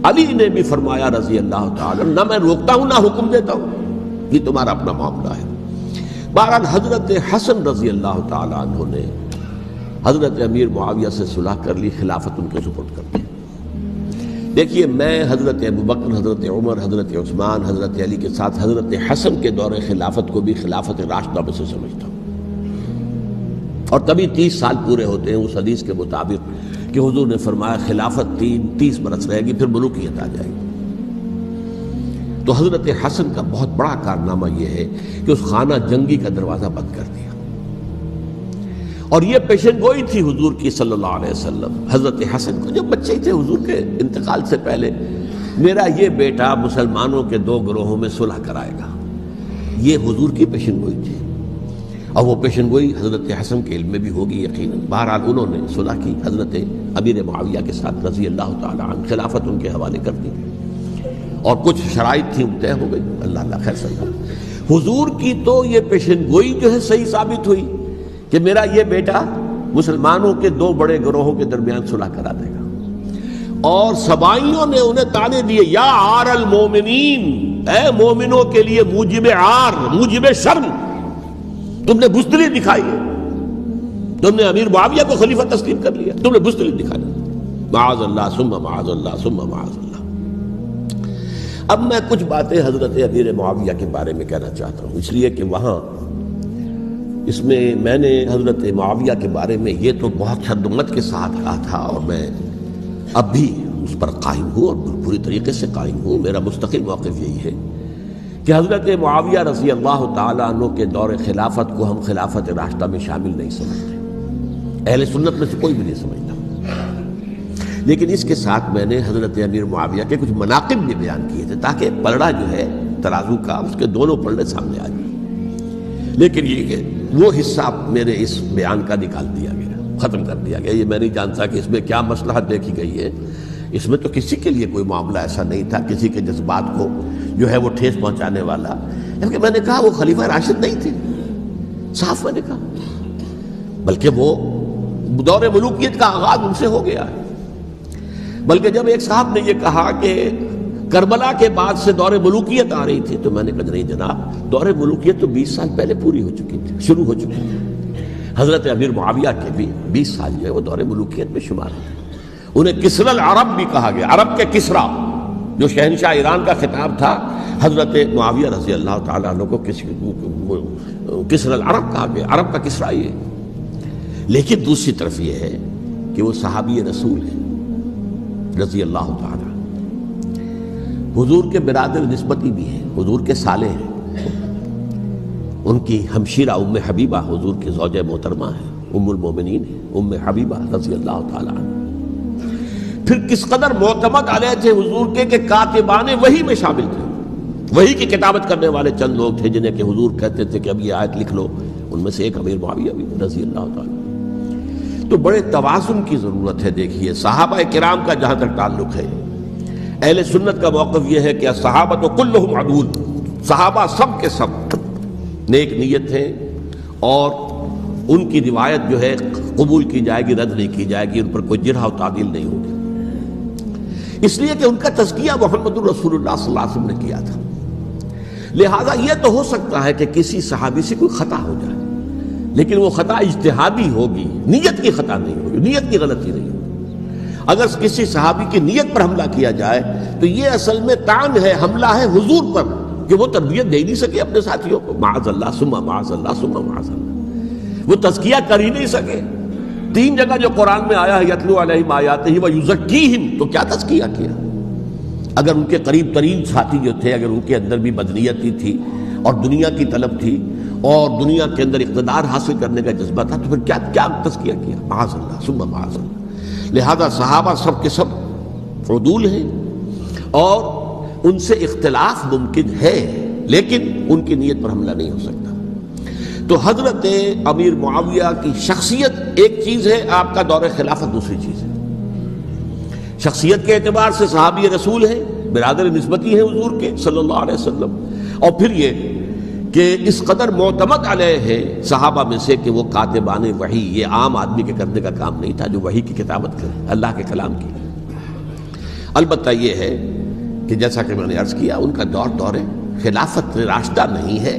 علی نے بھی فرمایا رضی اللہ تعالیٰ، نہ میں روکتا ہوں نہ حکم دیتا ہوں، یہ تمہارا اپنا معاملہ ہے۔ بہرحال حضرت حسن رضی اللہ تعالیٰ عنہ نے حضرت امیر معاویہ سے صلح کر لی، خلافت ان کے سپرد کر دی۔ دیکھیے میں حضرت ابوبکر، حضرت عمر، حضرت عثمان، حضرت علی کے ساتھ حضرت حسن کے دور خلافت کو بھی خلافت راشدہ میں سے سمجھتا ہوں، اور تبھی 30 سال پورے ہوتے ہیں اس حدیث کے مطابق کہ حضور نے فرمایا خلافت 30 برس رہے گی، پھر ملوکیت آ جائے گی۔ تو حضرت حسن کا بہت بڑا کارنامہ یہ ہے کہ اس خانہ جنگی کا دروازہ بند کر دیا، اور یہ پیشن گوئی تھی حضور کی صلی اللہ علیہ وسلم حضرت حسن کو، جب بچے ہی تھے حضور کے انتقال سے پہلے، میرا یہ بیٹا مسلمانوں کے 2 گروہوں میں صلح کرائے گا، یہ حضور کی پیشن گوئی تھی، اور وہ پیشن گوئی حضرت حسن کے علم میں بھی ہوگی یقیناً۔ بہرحال انہوں نے صلح کی حضرت امیر معاویہ کے ساتھ رضی اللہ تعالیٰ عنہ، خلافت ان کے حوالے کر دی، اور کچھ شرائط تھیں طے ہو گئی، اللہ خیر صلی اللہ۔ حضور کی تو یہ پیشن گوئی جو ہے صحیح ثابت ہوئی کہ میرا یہ بیٹا مسلمانوں کے 2 بڑے گروہوں کے درمیان صلح کرا دے گا، اور سبائیوں نے انہیں تانے دیے، یا عار المومنین، اے مومنوں کے لیے موجب عار، موجب شرم، تم نے بزدلی دکھائی ہے، تم نے امیر معاویہ کو خلیفہ تسلیم کر لیا، تم نے بزدلی دکھائی، معاذ اللہ ثم معاذ اللہ ثم معاذ اللہ۔ اب میں کچھ باتیں حضرت امیر معاویہ کے بارے میں کہنا چاہتا ہوں، اس لیے کہ وہاں اس میں میں نے حضرت معاویہ کے بارے میں یہ تو بہت شدت کے ساتھ کہا تھا، اور میں اب بھی اس پر قائم ہوں اور پوری طریقے سے قائم ہوں۔ میرا مستقل موقف یہی ہے کہ حضرت معاویہ رضی اللہ تعالیٰ عنہ کے دور خلافت کو ہم خلافت راشدہ میں شامل نہیں سمجھتے، اہل سنت میں سے کوئی بھی نہیں سمجھتا، لیکن اس کے ساتھ میں نے حضرت امیر معاویہ کے کچھ مناقب بھی بیان کیے تھے تاکہ پلڑا جو ہے ترازو کا اس کے دونوں پلڑے سامنے آ جائیں۔ لیکن یہ کہ وہ حصہ میرے اس بیان کا نکال دیا گیا، ختم کر دیا گیا، یہ میں نہیں جانتا کہ اس میں کیا مصلحت دیکھی گئی ہے۔ اس میں تو کسی کے لیے کوئی معاملہ ایسا نہیں تھا کسی کے جذبات کو جو ہے وہ ٹھیس پہنچانے والا، کیونکہ میں نے کہا وہ خلیفہ راشد نہیں تھے، صاف میں نے کہا، بلکہ وہ دور ملوکیت کا آغاز ان سے ہو گیا ہے۔ بلکہ جب ایک صاحب نے یہ کہا کہ کربلا کے بعد سے دور ملوکیت آ رہی تھی، تو میں نے کہا نہیں جناب، دور ملوکیت تو 20 سال پہلے پوری ہو چکی تھی، شروع ہو چکی تھی۔ حضرت امیر معاویہ کے بھی 20 سال جو ہے وہ دور ملوکیت میں شمار ہیں۔ انہیں کسری العرب بھی کہا گیا، عرب کے کسریٰ، جو شہنشاہ ایران کا خطاب تھا، حضرت معاویہ رضی اللہ تعالیٰ عنہ کو کسری العرب کہا گیا، عرب کا کسریٰ یہ ہے۔ لیکن دوسری طرف یہ ہے کہ وہ صحابی رسول ہیں رضی اللہ تعالیٰ، حضور کے برادر نسبتی بھی ہیں، حضور کے سالے ہیں، ان کی ہمشیرہ ام حبیبہ حضور کی زوجہ محترمہ ہیں، ام المومنین ہیں، ام حبیبہ رضی اللہ تعالیٰ عنہ۔ پھر کس قدر معتمد علیہ تھے حضور کے کہ کاتبان وحی میں شامل تھے، وحی کی کتابت کرنے والے چند لوگ تھے جنہیں کہ حضور کہتے تھے کہ اب یہ آیت لکھ لو، ان میں سے ایک امیر معاویہ بھی رضی اللہ تعالیٰ۔ تو بڑے توازن کی ضرورت ہے۔ دیکھیے صحابہ کرام کا جہاں تک تعلق ہے، اہل سنت کا موقف یہ ہے کہ صحابہ تو کلہم عدول، صحابہ سب کے سب نیک نیت ہیں، اور ان کی روایت جو ہے قبول کی جائے گی، رد نہیں کی جائے گی، ان پر کوئی جرح و تعدیل نہیں ہوگی، اس لیے کہ ان کا تزکیہ محمد الرسول اللہ صلی اللہ علیہ وسلم نے کیا تھا۔ لہذا یہ تو ہو سکتا ہے کہ کسی صحابی سے کوئی خطا ہو جائے، لیکن وہ خطا اجتہادی ہوگی، نیت کی خطا نہیں ہوگی، نیت کی غلطی نہیں ہوگی۔ اگر کسی صحابی کی نیت پر حملہ کیا جائے تو یہ اصل میں طعن ہے، حملہ ہے حضور پر کہ وہ تربیت دے نہیں سکے اپنے ساتھیوں کو، معاذ اللہ ثم معاذ اللہ ثم معاذ اللہ، وہ تزکیہ کر ہی نہیں سکے۔ 3 جگہ جو قرآن میں آیا ہے یتلو علیہم آیاتہ ویزکیہم، تو کیا تزکیہ کیا؟ اگر ان کے قریب ترین ساتھی جو تھے، اگر ان کے اندر بھی بدنیتی تھی اور دنیا کی طلب تھی اور دنیا کے اندر اقتدار حاصل کرنے کا جذبہ تھا، تو پھر کیا تزکیہ کیا؟ معاذ اللہ ثم معاذ اللہ۔ لہذا صحابہ سب کے سب عدول ہیں، اور ان سے اختلاف ممکن ہے، لیکن ان کی نیت پر حملہ نہیں ہو سکتا۔ تو حضرت امیر معاویہ کی شخصیت ایک چیز ہے، آپ کا دور خلافت دوسری چیز ہے۔ شخصیت کے اعتبار سے صحابی رسول ہیں، برادر نسبتی ہیں حضور کے صلی اللہ علیہ وسلم، اور پھر یہ کہ اس قدر معتمد علیہ ہے صحابہ میں سے کہ وہ کاتبان وحی، یہ عام آدمی کے کرنے کا کام نہیں تھا جو وحی کی کتابت کرے، اللہ کے کلام کی۔ البتہ یہ ہے کہ جیسا کہ میں نے عرض کیا، ان کا دور خلافت راشدہ نہیں ہے،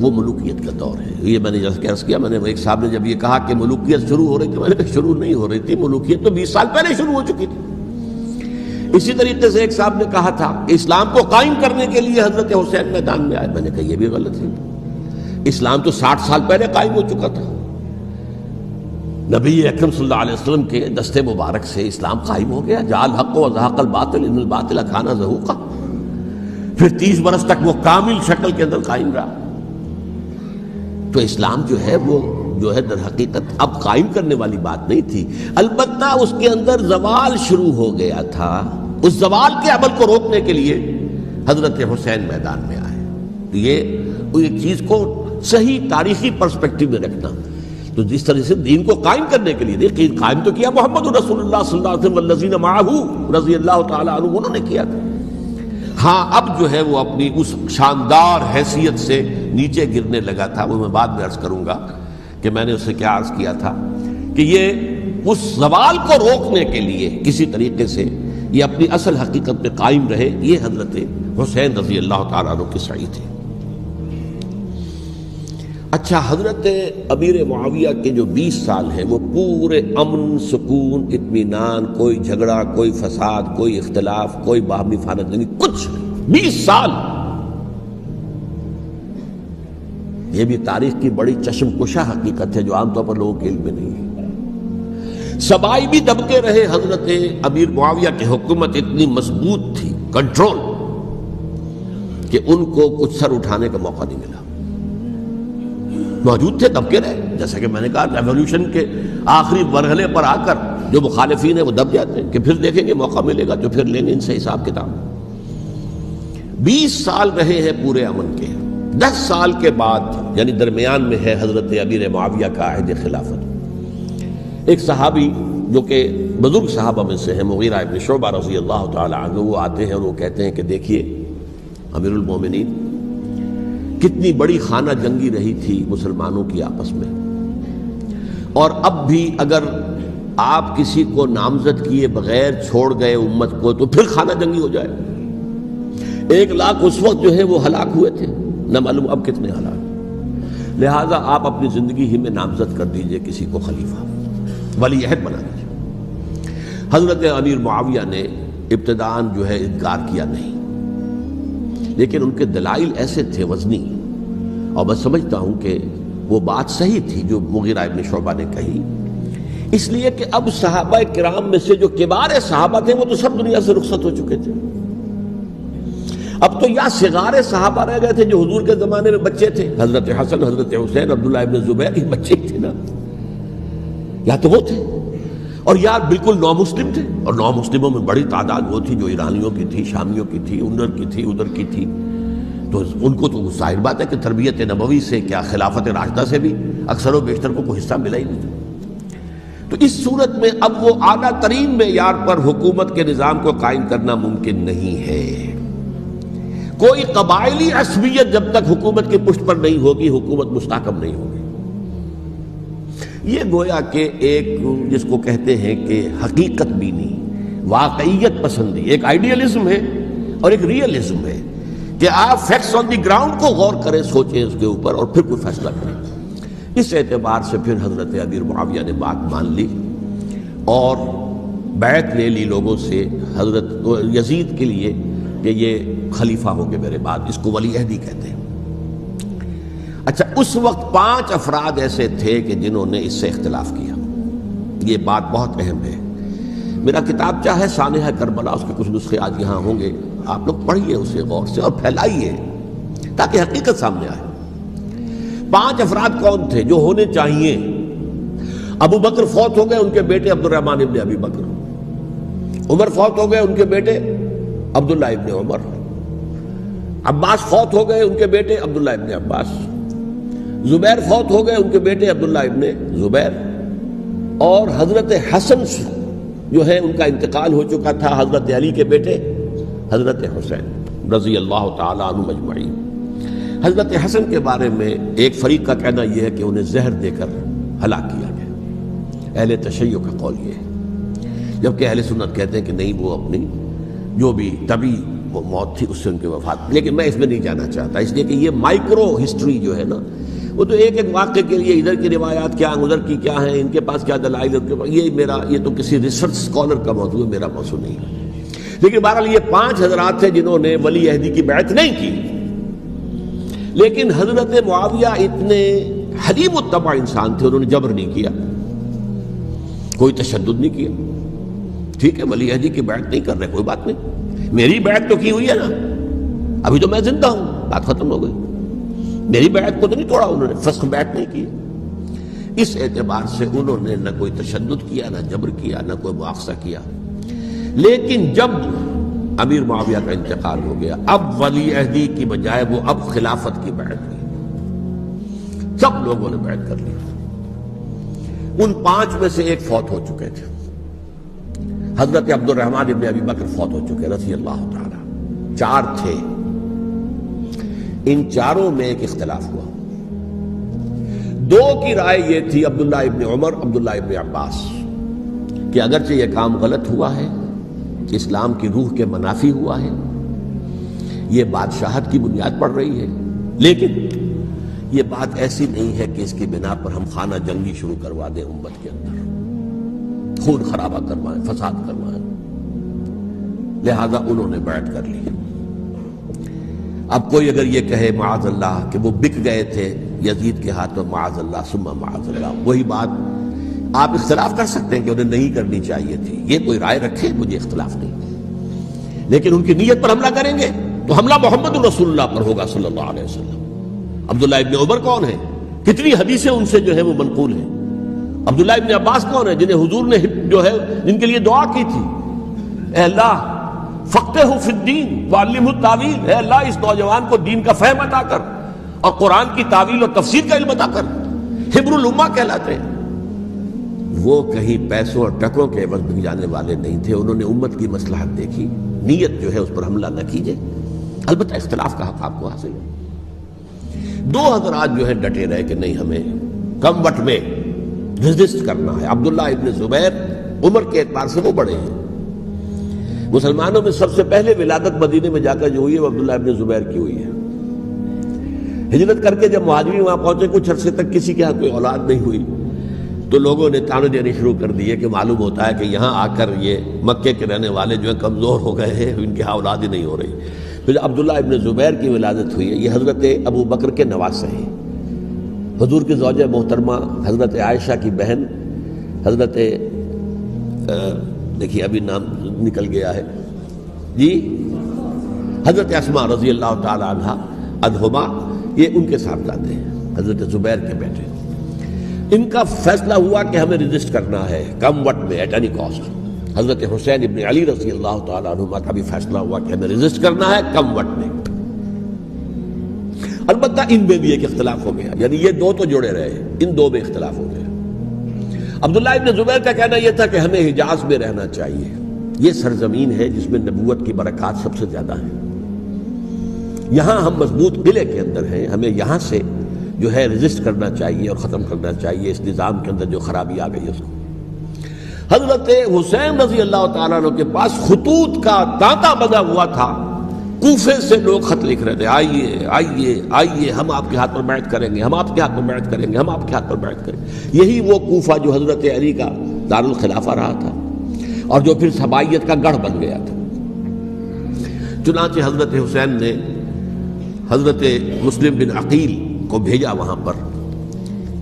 وہ ملوکیت کا دور ہے۔ یہ میں نے جیسا کہ عرض کیا، میں نے ایک صاحب نے جب یہ کہا کہ ملوکیت شروع ہو رہی تھی، میں نے کہا شروع نہیں ہو رہی تھی، ملوکیت تو 20 سال پہلے شروع ہو چکی تھی۔ اسی طریقے سے ایک صاحب نے کہا تھا اسلام کو قائم کرنے کے لیے حضرت حسین میدان میں آئے، میں نے کہا یہ بھی غلط ہے، اسلام تو 60 سال پہلے قائم ہو چکا تھا، نبی اکرم صلی اللہ علیہ وسلم کے دست مبارک سے اسلام قائم ہو گیا، جاء الحق وزهق الباطل ان الباطل کان زہوقا، پھر 30 برس تک وہ کامل شکل کے اندر قائم رہا۔ تو اسلام جو ہے وہ جو ہے در حقیقت اب قائم کرنے والی بات نہیں تھی، البتہ اس کے اندر زوال شروع ہو گیا تھا، اس زوال کے عمل کو روکنے کے لیے حضرت حسین میدان میں آئے۔ تو یہ ایک چیز کو صحیح تاریخی پرسپیکٹو میں رکھنا، تو جس طرح سے دین کو قائم کرنے کے لیے دیکھیے قائم تو کیا محمد رسول اللہ صلی اللہ علیہ وسلم والذین معہ رضی اللہ تعالیٰ عنہ، انہوں نے کیا تھا۔ ہاں اب جو ہے وہ اپنی اس شاندار حیثیت سے نیچے گرنے لگا تھا، وہ میں بعد میں عرض کروں گا کہ میں نے اس سے کیا عرض کیا تھا کہ یہ اس زوال کو روکنے کے لیے کسی طریقے سے یہ اپنی اصل حقیقت پہ قائم رہے، یہ حضرت حسین رضی اللہ تعالیٰ عنہ کی سعی تھی۔ اچھا، حضرت امیر معاویہ کے جو 20 سال ہیں وہ پورے امن، سکون، اطمینان، کوئی جھگڑا، کوئی فساد، کوئی اختلاف، کوئی باہمی فانت نہیں، کچھ نہیں، 20 سال۔ یہ بھی تاریخ کی بڑی چشم کشا حقیقت ہے جو عام طور پر لوگوں کے علم میں نہیں ہے۔ سبائی بھی دبکے رہے، حضرت امیر معاویہ کی حکومت اتنی مضبوط تھی، کنٹرول، کہ ان کو کچھ سر اٹھانے کا موقع نہیں ملا۔ موجود تھے، دبکے رہے، جیسا کہ میں نے کہا ریولوشن کے آخری مرحلے پر آ کر جو مخالفین ہیں وہ دب جاتے ہیں کہ پھر دیکھیں گے، موقع ملے گا تو پھر لیں گے ان سے حساب کتاب۔ 20 سال رہے ہیں پورے امن کے۔ 10 سال کے بعد یعنی درمیان میں ہے حضرت امیر معاویہ کا عہد خلافت۔ ایک صحابی جو کہ بزرگ صحابہ میں سے ہیں، مغیرہ ابن شعبہ رضی اللہ تعالی عنہ، وہ آتے ہیں اور وہ کہتے ہیں کہ دیکھیے امیر المومنین، کتنی بڑی خانہ جنگی رہی تھی مسلمانوں کی آپس میں، اور اب بھی اگر آپ کسی کو نامزد کیے بغیر چھوڑ گئے امت کو تو پھر خانہ جنگی ہو جائے۔ 1 لاکھ اس وقت جو ہے وہ ہلاک ہوئے تھے، نہ معلوم اب کتنے ہلاک۔ لہٰذا آپ اپنی زندگی ہی میں نامزد کر دیجئے کسی کو خلیفہ، ولی عہد بنا دیجئے۔ حضرت امیر معاویہ نے ابتداءً جو ہے انکار کیا نہیں، لیکن ان کے دلائل ایسے تھے وزنی، اور میں سمجھتا ہوں کہ وہ بات صحیح تھی جو مغیرہ ابن شعبہ نے کہی، اس لیے کہ اب صحابہ کرام میں سے جو کبار صحابہ تھے وہ تو سب دنیا سے رخصت ہو چکے تھے۔ اب تو یا صغار صحابہ رہ گئے تھے جو حضور کے زمانے میں بچے تھے، حضرت حسن، حضرت حسین، عبداللہ ابن زبیر، یہ بچے ہی تھے نا، یا تو وہ تھے، اور یا بالکل نو مسلم تھے، اور نو مسلموں میں بڑی تعداد وہ تھی جو ایرانیوں کی تھی، شامیوں کی تھی، ادھر کی تھی، ادھر کی تھی، تو ان کو تو ظاہر بات ہے کہ تربیت نبوی سے کیا خلافت راشدہ سے بھی اکثر و بیشتر کو کوئی حصہ ملا ہی نہیں تھا۔ تو اس صورت میں اب وہ اعلیٰ ترین معیار پر حکومت کے نظام کو قائم کرنا ممکن نہیں ہے۔ کوئی قبائلی عصبیت جب تک حکومت کی پشت پر نہیں ہوگی، حکومت مستحکم نہیں ہوگی۔ یہ گویا کہ ایک جس کو کہتے ہیں کہ حقیقت بینی، واقعیت پسندی، ایک آئیڈیلزم ہے اور ایک ریئلزم ہے کہ آپ فیکٹس آن دی گراؤنڈ کو غور کریں، سوچیں اس کے اوپر اور پھر کوئی فیصلہ کریں۔ اس اعتبار سے پھر حضرت امیر معاویہ نے بات مان لی اور بیعت لے لی لوگوں سے حضرت یزید کے لیے کہ یہ خلیفہ ہوں گے میرے بعد، اس کو ولی عہدی کہتے ہیں۔ اچھا، اس وقت 5 افراد ایسے تھے کہ جنہوں نے اس سے اختلاف کیا۔ یہ بات بہت اہم ہے۔ میرا کتاب چاہے سانحہ کربلا، اس کے کچھ نسخے آج یہاں ہوں گے، آپ لوگ پڑھیے اسے غور سے اور پھیلائیے تاکہ حقیقت سامنے آئے۔ 5 افراد کون تھے جو ہونے چاہیے؟ ابو بکر فوت ہو گئے، ان کے بیٹے عبد الرحمن ابن ابی بکر۔ عمر فوت ہو گئے، ان کے بیٹے عبداللہ ابن عمر۔ عباس فوت ہو گئے، ان کے بیٹے عبداللہ ابن عباس۔ زبیر فوت ہو گئے، ان کے بیٹے عبداللہ ابن زبیر۔ اور حضرت حسن جو ہے ان کا انتقال ہو چکا تھا، حضرت علی کے بیٹے حضرت حسین رضی اللہ تعالی عنہ اجمعین۔ حضرت حسن کے بارے میں ایک فریق کا کہنا یہ ہے کہ انہیں زہر دے کر ہلاک کیا گیا، اہل تشیع کا قول یہ ہے، جبکہ اہل سنت کہتے ہیں کہ نہیں، وہ اپنی جو بھی طبی وہ موت تھی اس سے ان کی وفات۔ لیکن میں اس میں نہیں جانا چاہتا، اس لیے کہ یہ مائکرو ہسٹری جو ہے نا، وہ تو ایک ایک واقعے کے لیے ادھر کی روایات کیا، ادھر کی کیا ہیں، ان کے پاس کیا دلائل، یہ تو کسی ریسرچ اسکالر کا موضوع ہے، میرا موضوع نہیں ہے۔ لیکن بہرحال یہ 5 حضرات تھے جنہوں نے ولی عہدی کی بیعت نہیں کی، لیکن حضرت معاویہ اتنے حلیم الطبع انسان تھے، انہوں نے جبر نہیں کیا، کوئی تشدد نہیں کیا۔ ٹھیک ہے، ولی عہدی کی بیعت نہیں کر رہے، کوئی بات نہیں، میری بیعت تو کی ہوئی ہے نا، ابھی تو میں زندہ ہوں، بات ختم ہو گئی، میری بیعت کو تو نہیں توڑا انہوں نے، فسخ بیعت نہیں کی۔ اس اعتبار سے انہوں نے نہ کوئی تشدد کیا، نہ جبر کیا، نہ کوئی مواخذہ کیا۔ لیکن جب امیر معاویہ کا انتقال ہو گیا، اب ولی عہدی کی بجائے وہ اب خلافت کی بیعت ہوئی، سب لوگوں نے بیعت کر لی۔ ان 5 میں سے ایک فوت ہو چکے تھے، حضرت عبد الرحمن ابن ابی بکر فوت ہو چکے رضی اللہ تعالی۔ 4 تھے، ان 4 میں ایک اختلاف ہوا۔ 2 کی رائے یہ تھی، عبداللہ ابن عمر، عبداللہ ابن عباس، کہ اگرچہ یہ کام غلط ہوا ہے اسلام کی روح کے منافی ہوا ہے، یہ بادشاہت کی بنیاد پڑ رہی ہے، لیکن یہ بات ایسی نہیں ہے کہ اس کی بنا پر ہم خانہ جنگی شروع کروا دیں امت کے اندر، خون خرابہ کروائیں، فساد کروائیں۔ لہذا انہوں نے بیعت کر لی۔ اب کوئی اگر یہ کہے معاذ اللہ کہ وہ بک گئے تھے یزید کے ہاتھوں، معاذ اللہ ثم معاذ اللہ، وہی بات آپ اختلاف کر سکتے ہیں کہ انہیں نہیں کرنی چاہیے تھی، یہ کوئی رائے رکھے، مجھے اختلاف نہیں، لیکن ان کی نیت پر حملہ کریں گے تو حملہ محمد رسول اللہ پر ہوگا صلی اللہ علیہ وسلم۔ عبداللہ ابن عمر کون ہیں؟ کتنی حدیثیں ان سے جو ہے وہ منقول ہیں۔ عبداللہ ابن عباس کون ہیں؟ جنہیں حضور نے جو ہے جن کے لیے دعا کی تھی، اے اللہ فقہہ فی الدین وعلمہ التاویل، اے اللہ اس نوجوان کو دین کا فہم عطا کر اور قرآن کی تاویل اور تفسیر کا علم عطا کر، حبر الامہ کہلاتے ہیں۔ وہ کہیں پیسوں اور ٹکروں کے عوض بک جانے والے نہیں تھے، انہوں نے امت کی مصلحت دیکھی، نیت جو ہے اس پر حملہ نہ کیجئے، البتہ اختلاف کا حق آپ کو حاصل ہے۔ دو حضرات جو ہے ڈٹے رہے کہ نہیں، ہمیں کم وقت میں ریزسٹ کرنا ہے۔ عبداللہ ابن زبیر عمر کے اعتبار سے وہ بڑے ہیں، مسلمانوں میں سب سے پہلے ولادت مدینے میں جا کر جو ہوئی ہے وہ عبداللہ ابن زبیر کی ہوئی ہے۔ ہجرت کر کے جب مہاجرین وہاں پہنچے، کچھ عرصے تک کسی کے ہاں کوئی اولاد نہیں ہوئی، تو لوگوں نے تانے دینے شروع کر دیے کہ معلوم ہوتا ہے کہ یہاں آ کر یہ مکے کے رہنے والے جو ہیں کمزور ہو گئے ہیں، ان کے ہاں اولاد ہی نہیں ہو رہی۔ پھر عبداللہ ابن زبیر کی ولادت ہوئی ہے، یہ حضرت ابو بکر کے نواسے ہیں، حضور کی زوجہ محترمہ حضرت عائشہ کی بہن، حضرت دیکھیے ابھی نام نکل گیا ہے جی، حضرت اسماء رضی اللہ تعالی عنہا عنہما، یہ ان کے ساتھ جاتے ہیں، حضرت زبیر کے بیٹے۔ ان کا فیصلہ ہوا کہ ہمیں ریزسٹ کرنا ہے کم وقت میں، ایٹ اینی کاسٹ۔ حضرت حسین ابن علی رضی اللہ تعالی عنہما کا بھی فیصلہ ہوا کہ ہمیں ریزسٹ کرنا ہے کم وقت میں۔ البتہ ان میں بھی ایک اختلاف ہو گیا، یعنی یہ دو تو جڑے رہے، ان دو میں اختلاف ہو گیا۔ عبداللہ ابن زبیر کا کہنا یہ تھا کہ ہمیں حجاز میں رہنا چاہیے، یہ سرزمین ہے جس میں نبوت کی برکات سب سے زیادہ ہیں، یہاں ہم مضبوط قلعے کے اندر ہیں، ہمیں یہاں سے جو ہے ریزسٹ کرنا چاہیے اور ختم کرنا چاہیے اس نظام کے اندر جو خرابی آ گئی اس کو۔ حضرت حسین رضی اللہ تعالیٰ عنہ کے پاس خطوط کا تانتا بنا ہوا تھا، کوفے سے لوگ خط لکھ رہے تھے، آئیے آئیے آئیے، ہم آپ کے ہاتھ پر بیعت کریں گے، ہم آپ کے ہاتھ پر بیعت کریں گے، ہم آپ کے ہاتھ پر بیعت کریں گے۔ یہی وہ کوفہ جو حضرت علی کا دارالخلافہ رہا تھا اور جو پھر سبائیت کا گڑھ بن گیا تھا۔ چنانچہ حضرت حسین نے حضرت مسلم بن عقیل کو بھیجا وہاں پر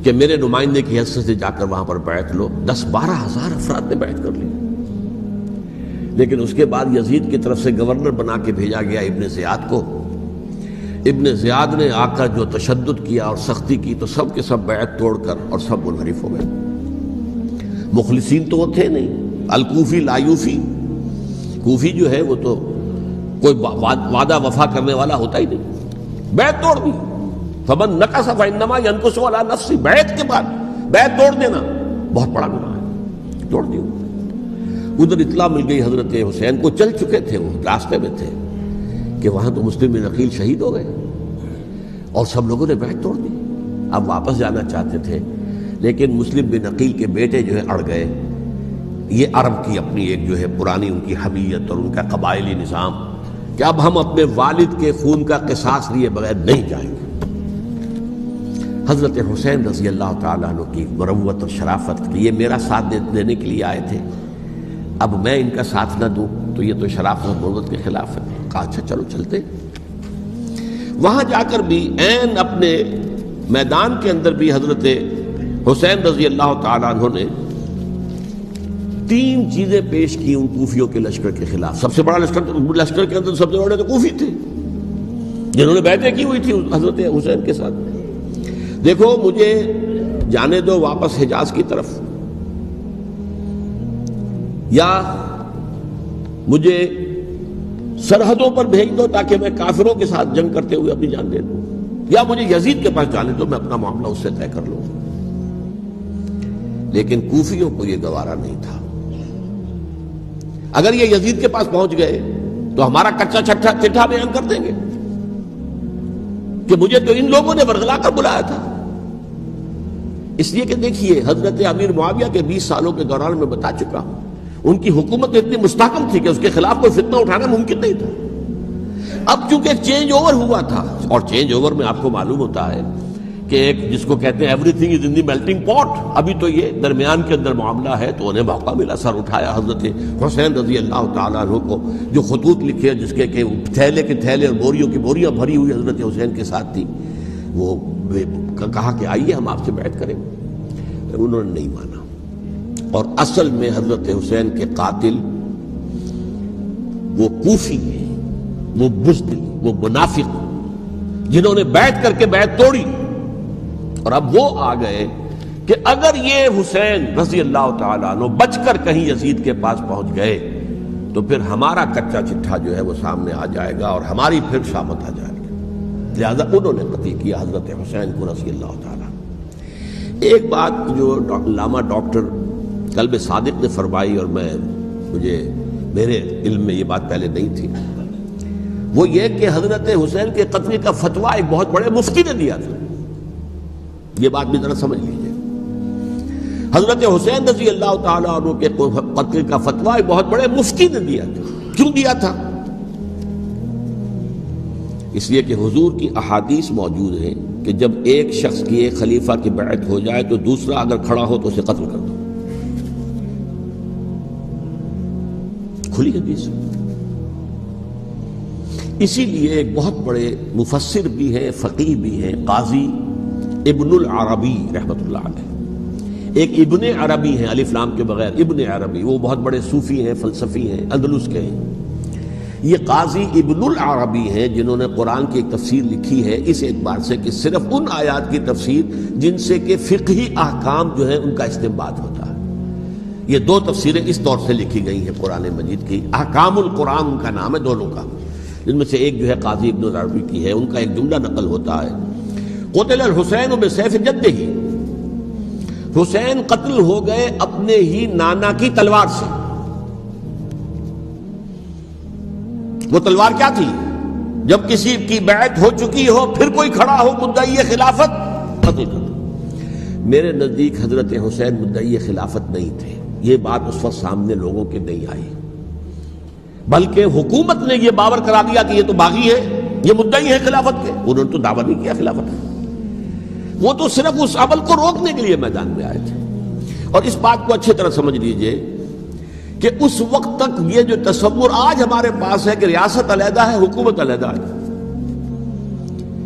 کہ میرے نمائندے کی حیثیت سے جا کر وہاں پر بیعت لو۔ 10-12 ہزار افراد نے بیعت کر لی، لیکن اس کے بعد یزید کی طرف سے گورنر بنا کے بھیجا گیا ابن زیاد کو۔ ابن زیاد نے آ کر جو تشدد کیا اور سختی کی تو سب کے سب بیعت توڑ کر اور سب منحرف ہو گئے۔ مخلصین تو وہ تھے نہیں، الکوفی لایوفی، کوفی جو ہے وہ تو کوئی وعدہ وفا کرنے والا ہوتا ہی نہیں، بیعت توڑ دی۔ فمن نقص فانما ينقص على نفسه، بیعت کے بعد بیعت توڑ دینا بہت بڑا گناہ ہے، توڑ دی۔ ادھر اطلاع مل گئی حضرت حسین کو، چل چکے تھے وہ، راستے میں تھے کہ وہاں تو مسلم بن عقیل شہید ہو گئے اور سب لوگوں نے بیعت توڑ دی۔ اب واپس جانا چاہتے تھے لیکن مسلم بن عقیل کے بیٹے جو ہے اڑ گئے۔ یہ عرب کی اپنی ایک جو ہے پرانی ان کی حمیت اور ان کا قبائلی نظام کہ اب ہم اپنے والد کے خون کا قصاص لیے بغیر نہیں جائیں گے۔ حضرت حسین رضی اللہ تعالیٰ عنہ کی مروت اور شرافت کی، یہ میرا ساتھ دینے کے لیے آئے تھے، اب میں ان کا ساتھ نہ دوں تو یہ تو شرافت اور مروت کے خلاف ہے۔ کہا اچھا چلو چلتے۔ وہاں جا کر بھی عین اپنے میدان کے اندر بھی حضرت حسین رضی اللہ تعالیٰ عنہ نے 3 چیزیں پیش کی ان کوفیوں کے لشکر کے خلاف۔ سب سے بڑا لشکر کے اندر سب سے بڑے تو کوفی تھے جنہوں نے بیعتیں کی ہوئی تھی حضرت حسین کے ساتھ۔ دیکھو مجھے جانے دو واپس حجاز کی طرف، یا مجھے سرحدوں پر بھیج دو تاکہ میں کافروں کے ساتھ جنگ کرتے ہوئے اپنی جان دے دوں، یا مجھے یزید کے پاس جانے دو، میں اپنا معاملہ اس سے طے کر لوں۔ لیکن کوفیوں کو یہ گوارا نہیں تھا۔ اگر یہ یزید کے پاس پہنچ گئے تو ہمارا کچا چٹھا بیان کر دیں گے کہ مجھے تو ان لوگوں نے ورغلا کر بلایا تھا۔ اس لیے کہ دیکھیے حضرت امیر معاویہ کے 20 سالوں کے دوران میں بتا چکا ہوں، ان کی حکومت اتنی مستحکم تھی کہ اس کے خلاف کوئی فتنہ اٹھانا ممکن نہیں تھا. اب چونکہ ایک چینج اوور ہوا تھا، اور چینج اوور میں آپ کو معلوم ہوتا ہے کہ ایک جس کو کہتے ہیں every thing is in the melting پاٹ، ابھی تو یہ درمیان کے اندر معاملہ ہے، تو انہیں موقع ملا، سر اٹھایا حضرت حسین رضی اللہ تعالیٰ عنہ کو، جو خطوط لکھے جس کے کہ تھیلے کے تھیلے اور بوریوں کی بوریاں بھری ہوئی حضرت حسین کے ساتھ تھی، وہ کہا کہ آئیے ہم آپ سے بیعت کریں. انہوں نے نہیں مانا. اور اصل میں حضرت حسین کے قاتل وہ کوفی ہیں، وہ بزدل، وہ منافق، جنہوں نے بیعت کر کے بیعت توڑی. اور اب وہ آ گئے کہ اگر یہ حسین رضی اللہ تعالیٰ عنہ بچ کر کہیں یزید کے پاس پہنچ گئے تو پھر ہمارا کچا چٹھا جو ہے وہ سامنے آ جائے گا اور ہماری پھر شامت آ جائے گی. لہذا انہوں نے قتل کیا حضرت حسین کو رضی اللہ تعالیٰ. ایک بات جو علامہ ڈاکٹر قلب صادق نے فرمائی، اور میرے علم میں یہ بات پہلے نہیں تھی، وہ یہ کہ حضرت حسین کے قتل کا فتویٰ ایک بہت بڑے مفتی نے دیا تھا. یہ بات بھی ذرا سمجھ لیجیے. حضرت حسین رضی اللہ تعالیٰ عنہ کے قتل کا فتویٰ ایک بہت بڑے مفتی نے دیا تھا. کیوں دیا تھا؟ اس لیے کہ حضور کی احادیث موجود ہیں کہ جب ایک شخص کی ایک خلیفہ کی بیعت ہو جائے تو دوسرا اگر کھڑا ہو تو اسے قتل کر دو. کھلی حدیث. اسی لیے ایک بہت بڑے مفسر بھی ہیں، فقیہ بھی ہیں، قاضی ابن العربی رحمۃ اللہ علیہ. ایک ابن عربی ہیں الف لام کے بغیر، ابن عربی، وہ بہت بڑے صوفی ہیں، فلسفی ہیں، اندلس کے ہیں. یہ قاضی ابن العربی ہیں جنہوں نے قرآن کی ایک تفسیر لکھی ہے اس اعتبار سے کہ صرف ان آیات کی تفسیر جن سے کہ فقہی احکام جو ہیں ان کا استنباط ہوتا ہے. یہ دو تفسیریں اس طور سے لکھی گئی ہیں قرآن مجید کی. احکام القرآن ان کا نام ہے دونوں کا، جن میں سے ایک جو ہے قاضی ابن العربی کی ہے. ان کا ایک جملہ نقل ہوتا ہے، قتل الحسین بسیف جدہ، حسین قتل ہو گئے اپنے ہی نانا کی تلوار سے. وہ تلوار کیا تھی؟ جب کسی کی بیعت ہو چکی ہو پھر کوئی کھڑا ہو مدعی خلافت، قتل کر دو. میرے نزدیک حضرت حسین مدعی خلافت نہیں تھے. یہ بات اس وقت سامنے لوگوں کے نہیں آئی، بلکہ حکومت نے یہ باور کرا دیا کہ یہ تو باغی ہے، یہ مدعی ہے خلافت کے. انہوں نے تو دعویٰ نہیں کیا خلافت کا، وہ تو صرف اس عمل کو روکنے کے لیے میدان میں آئے تھے. اور اس بات کو اچھی طرح سمجھ لیجئے کہ اس وقت تک یہ جو تصور آج ہمارے پاس ہے کہ ریاست علیحدہ ہے، حکومت علیحدہ ہے.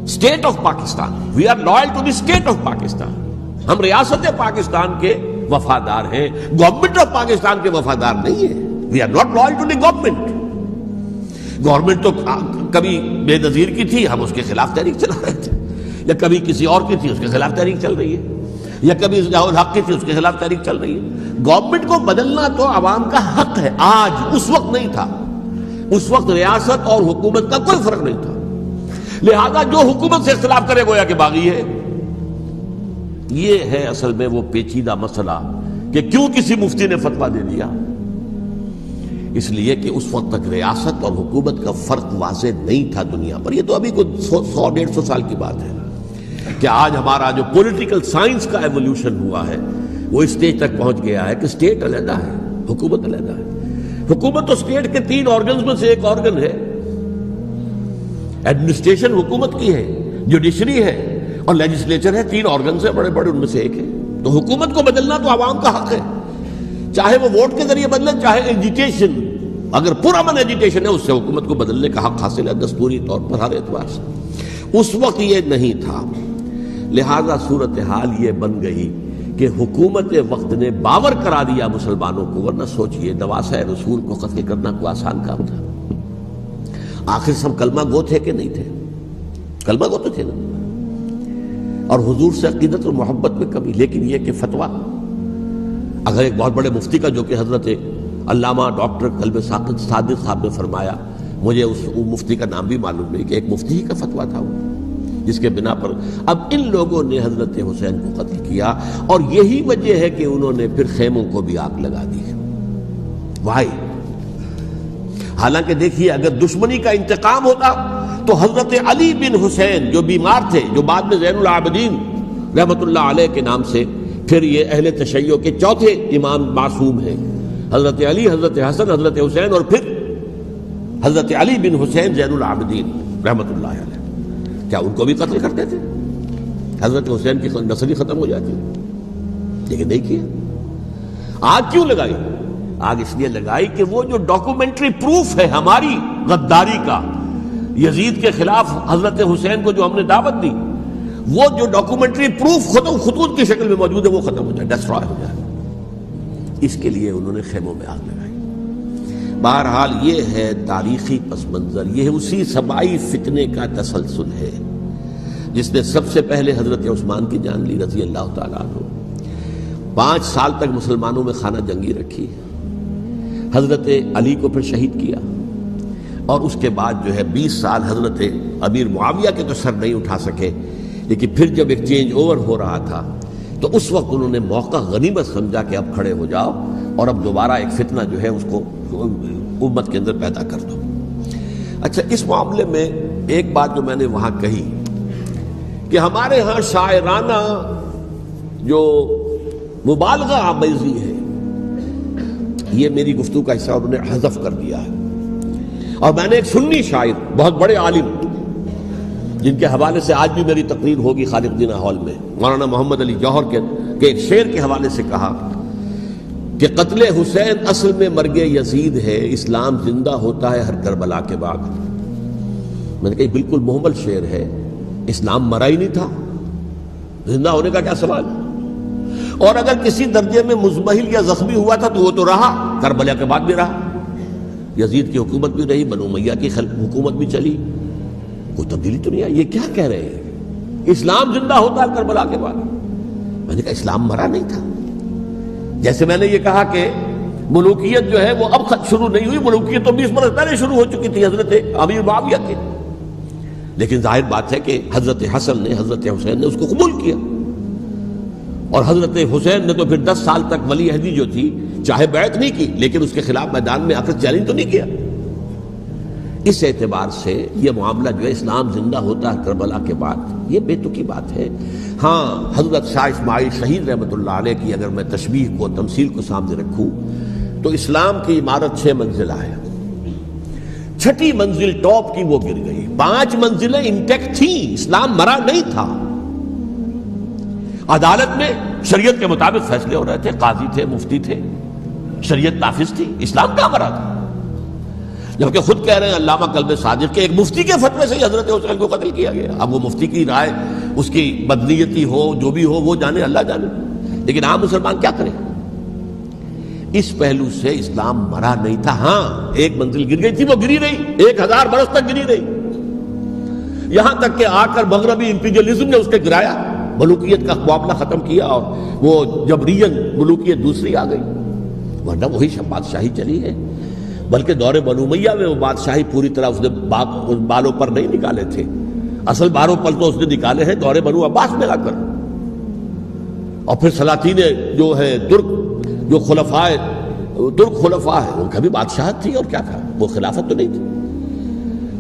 State of Pakistan, we are loyal to the state of Pakistan. ہم ریاست پاکستان کے وفادار ہیں، گورنمنٹ آف پاکستان کے وفادار نہیں ہیں. We are not loyal to the government. Government تو کبھی بے نظیر کی تھی، ہم اس کے خلاف تحریک چلا رہے تھے، یا کبھی کسی اور کی تھی اس کے خلاف تحریک چل رہی ہے، یا کبھی ضیاء الحق کی تھی اس کے خلاف تحریک چل رہی ہے. گورنمنٹ کو بدلنا تو عوام کا حق ہے. آج اس وقت نہیں تھا. اس وقت ریاست اور حکومت کا کوئی فرق نہیں تھا. لہذا جو حکومت سے اختلاف کرے گویا کہ باغی ہے. یہ ہے اصل میں وہ پیچیدہ مسئلہ کہ کیوں کسی مفتی نے فتویٰ دے دیا. اس لیے کہ اس وقت تک ریاست اور حکومت کا فرق واضح نہیں تھا دنیا پر. یہ تو ابھی کوئی 100-150 سال کی بات ہے کہ آج ہمارا جو پولیٹیکل سائنس کا ایولیوشن ہوا ہے وہ اس اسٹیج تک پہنچ گیا ہے کہ اسٹیٹ علیحدہ ہے، حکومت علیحدہ ہے. حکومت تو اسٹیٹ کے 3 آرگنز میں سے ایک آرگن ہے. ایڈمنسٹریشن حکومت کی ہے، جوڈیشری ہے اور لیجسلیچر ہے. 3 آرگنز ہیں بڑے بڑے، ان میں سے ایک ہے. تو حکومت کو بدلنا تو عوام کا حق ہے، چاہے وہ ووٹ کے ذریعے بدلے، چاہے ایجیٹیشن. اگر پرامن ایجیٹیشن ہے اس سے حکومت کو بدلنے کا حق حاصل ہے دستوری طور پر ہر اعتبار سے. اس وقت یہ نہیں تھا. لہذا صورتحال یہ بن گئی کہ حکومت وقت نے باور کرا دیا مسلمانوں کو. ورنہ سوچئے نواسہ رسول کو قتل کرنا کوئی آسان کام تھا؟ آخر سب کلمہ گو تھے کہ نہیں تھے؟ کلمہ گو تو تھے نا، اور حضور سے عقیدت اور محبت میں کمی. لیکن یہ کہ فتویٰ اگر ایک بہت بڑے مفتی کا، جو کہ حضرت علامہ ڈاکٹر قلب صادق صاحب نے فرمایا، مجھے اس مفتی کا نام بھی معلوم نہیں، کہ ایک مفتی ہی کا فتویٰ تھا وہ، جس کے بنا پر اب ان لوگوں نے حضرت حسین کو قتل کیا. اور یہی وجہ ہے کہ انہوں نے پھر خیموں کو بھی آگ لگا دی. وائی حالانکہ دیکھیے اگر دشمنی کا انتقام ہوتا تو حضرت علی بن حسین جو بیمار تھے، جو بعد میں زین العابدین رحمت اللہ علیہ کے نام سے، پھر یہ اہل تشیع کے چوتھے امام معصوم ہیں، حضرت علی، حضرت حسن، حضرت حسین، اور پھر حضرت علی بن حسین زین العابدین رحمت اللہ علیہ، کیا ان کو بھی قتل کرتے تھے؟ حضرت حسین کی نسل ہی ختم ہو جاتی، لیکن نہیں کیا۔ آگ کیوں لگائی؟ آگ اس لیے لگائی کہ وہ جو ڈاکومنٹری پروف ہے ہماری غداری کا یزید کے خلاف حضرت حسین کو جو ہم نے دعوت دی، وہ جو ڈاکومنٹری پروف خطوط کی شکل میں موجود ہے وہ ختم ہو جائے، ڈسٹرائے ہو جائے۔ اس کے لیے انہوں نے خیموں میں آگ لگائی۔ بہرحال یہ ہے تاریخی پس منظر، یہ اسی سبائی فتنے کا تسلسل ہے جس نے سب سے پہلے حضرت عثمان کی جان لی رضی اللہ تعالیٰ عنہ۔ 5 سال تک مسلمانوں میں خانہ جنگی رکھی، حضرت علی کو پھر شہید کیا، اور اس کے بعد جو ہے 20 سال حضرت امیر معاویہ کے تو سر نہیں اٹھا سکے، لیکن پھر جب ایک چینج اوور ہو رہا تھا تو اس وقت انہوں نے موقع غنیمت سمجھا کہ اب کھڑے ہو جاؤ اور اب دوبارہ ایک فتنہ جو ہے اس کو امت کے اندر پیدا کر دو۔ اچھا، اس معاملے میں ایک بات جو میں نے وہاں کہی کہ ہمارے ہاں شاعرانہ جو مبالغہ آمیزی ہے، یہ میری گفتگو کا حصہ انہوں نے حذف کر دیا ہے، اور میں نے ایک سنی شاعر بہت بڑے عالم جن کے حوالے سے آج بھی میری تقریر ہوگی خالق جناح ہال میں، مولانا محمد علی جوہر کے ایک شعر کے حوالے سے کہا کہ قتل حسین اصل میں مرگ یزید ہے، اسلام زندہ ہوتا ہے ہر کربلا کے بعد۔ میں نے کہا بالکل محمل شعر ہے، اسلام مرا ہی نہیں تھا، زندہ ہونے کا کیا سوال؟ اور اگر کسی درجے میں مزمحل یا زخمی ہوا تھا تو وہ تو رہا، کربلا کے بعد بھی رہا، یزید کی حکومت بھی رہی، بنو امیہ کی حکومت بھی چلی، کوئی تبدیلی تو نہیں آئی۔ یہ کیا کہہ رہے ہیں؟ اسلام زندہ ہوتا ہے کربلا کے بعد؟ میں نے کہا اسلام مرا نہیں تھا۔ جیسے میں نے یہ کہا کہ ملوکیت جو ہے وہ اب شروع نہیں ہوئی، ملوکیت تو 20 برس پہلے شروع ہو چکی تھی حضرت امیر معاویہ کے، لیکن ظاہر بات ہے کہ حضرت حسن نے، حضرت حسین نے اس کو قبول کیا، اور حضرت حسین نے تو پھر 10 سال تک ولی عہدی جو تھی چاہے بیعت نہیں کی لیکن اس کے خلاف میدان میں آ کر چیلنج تو نہیں کیا۔ اس اعتبار سے یہ معاملہ جو ہے اسلام زندہ ہوتا ہے کربلا کے بعد، یہ بے تکی بات ہے۔ ہاں، حضرت شاہ اسماعیل شہید رحمۃ اللہ علیہ کی اگر میں تشبیہ کو، تمثیل کو سامنے رکھوں تو اسلام کی عمارت 6 منزلہ ہے، 6ٹھی منزل ٹاپ کی وہ گر گئی، 5 منزلیں انٹیکٹ تھیں، اسلام مرا نہیں تھا۔ عدالت میں شریعت کے مطابق فیصلے ہو رہے تھے، قاضی تھے، مفتی تھے، شریعت نافذ تھی، اسلام کہاں مرا تھا؟ جبکہ خود کہہ رہے ہیں علامہ کلب صادق کے ایک مفتی کے فتوے سے ہی حضرت حسین کو قتل کیا گیا۔ اب وہ مفتی کی رائے، اس کی بدنیتی ہو، جو بھی ہو، وہ جانے، اللہ جانے، لیکن عام مسلمان کیا کرے؟ اس پہلو سے اسلام مرا نہیں تھا۔ ہاں، ایک منزل گر گئی تھی، وہ گری رہی، 1000 برس تک گری رہی، یہاں تک کہ آ کر مغربی امپیریلزم نے اس کے گرایا، ملوکیت کا معاملہ ختم کیا، اور وہ جبرین ملوکیت دوسری آ گئی، ورنہ وہی بادشاہی چلی ہے۔ بلکہ دور بنو امیہ میں وہ بادشاہی پوری طرح اس نے بالوں پر نہیں نکالے تھے، اصل بالوں پر تو اس نے نکالے ہیں دور بنو عباس میں آ کر، اور پھر سلاطین جو ہے ترک، جو ترک خلفاء ہے، ان کا بھی بادشاہت تھی، اور کیا تھا، وہ خلافت تو نہیں تھی۔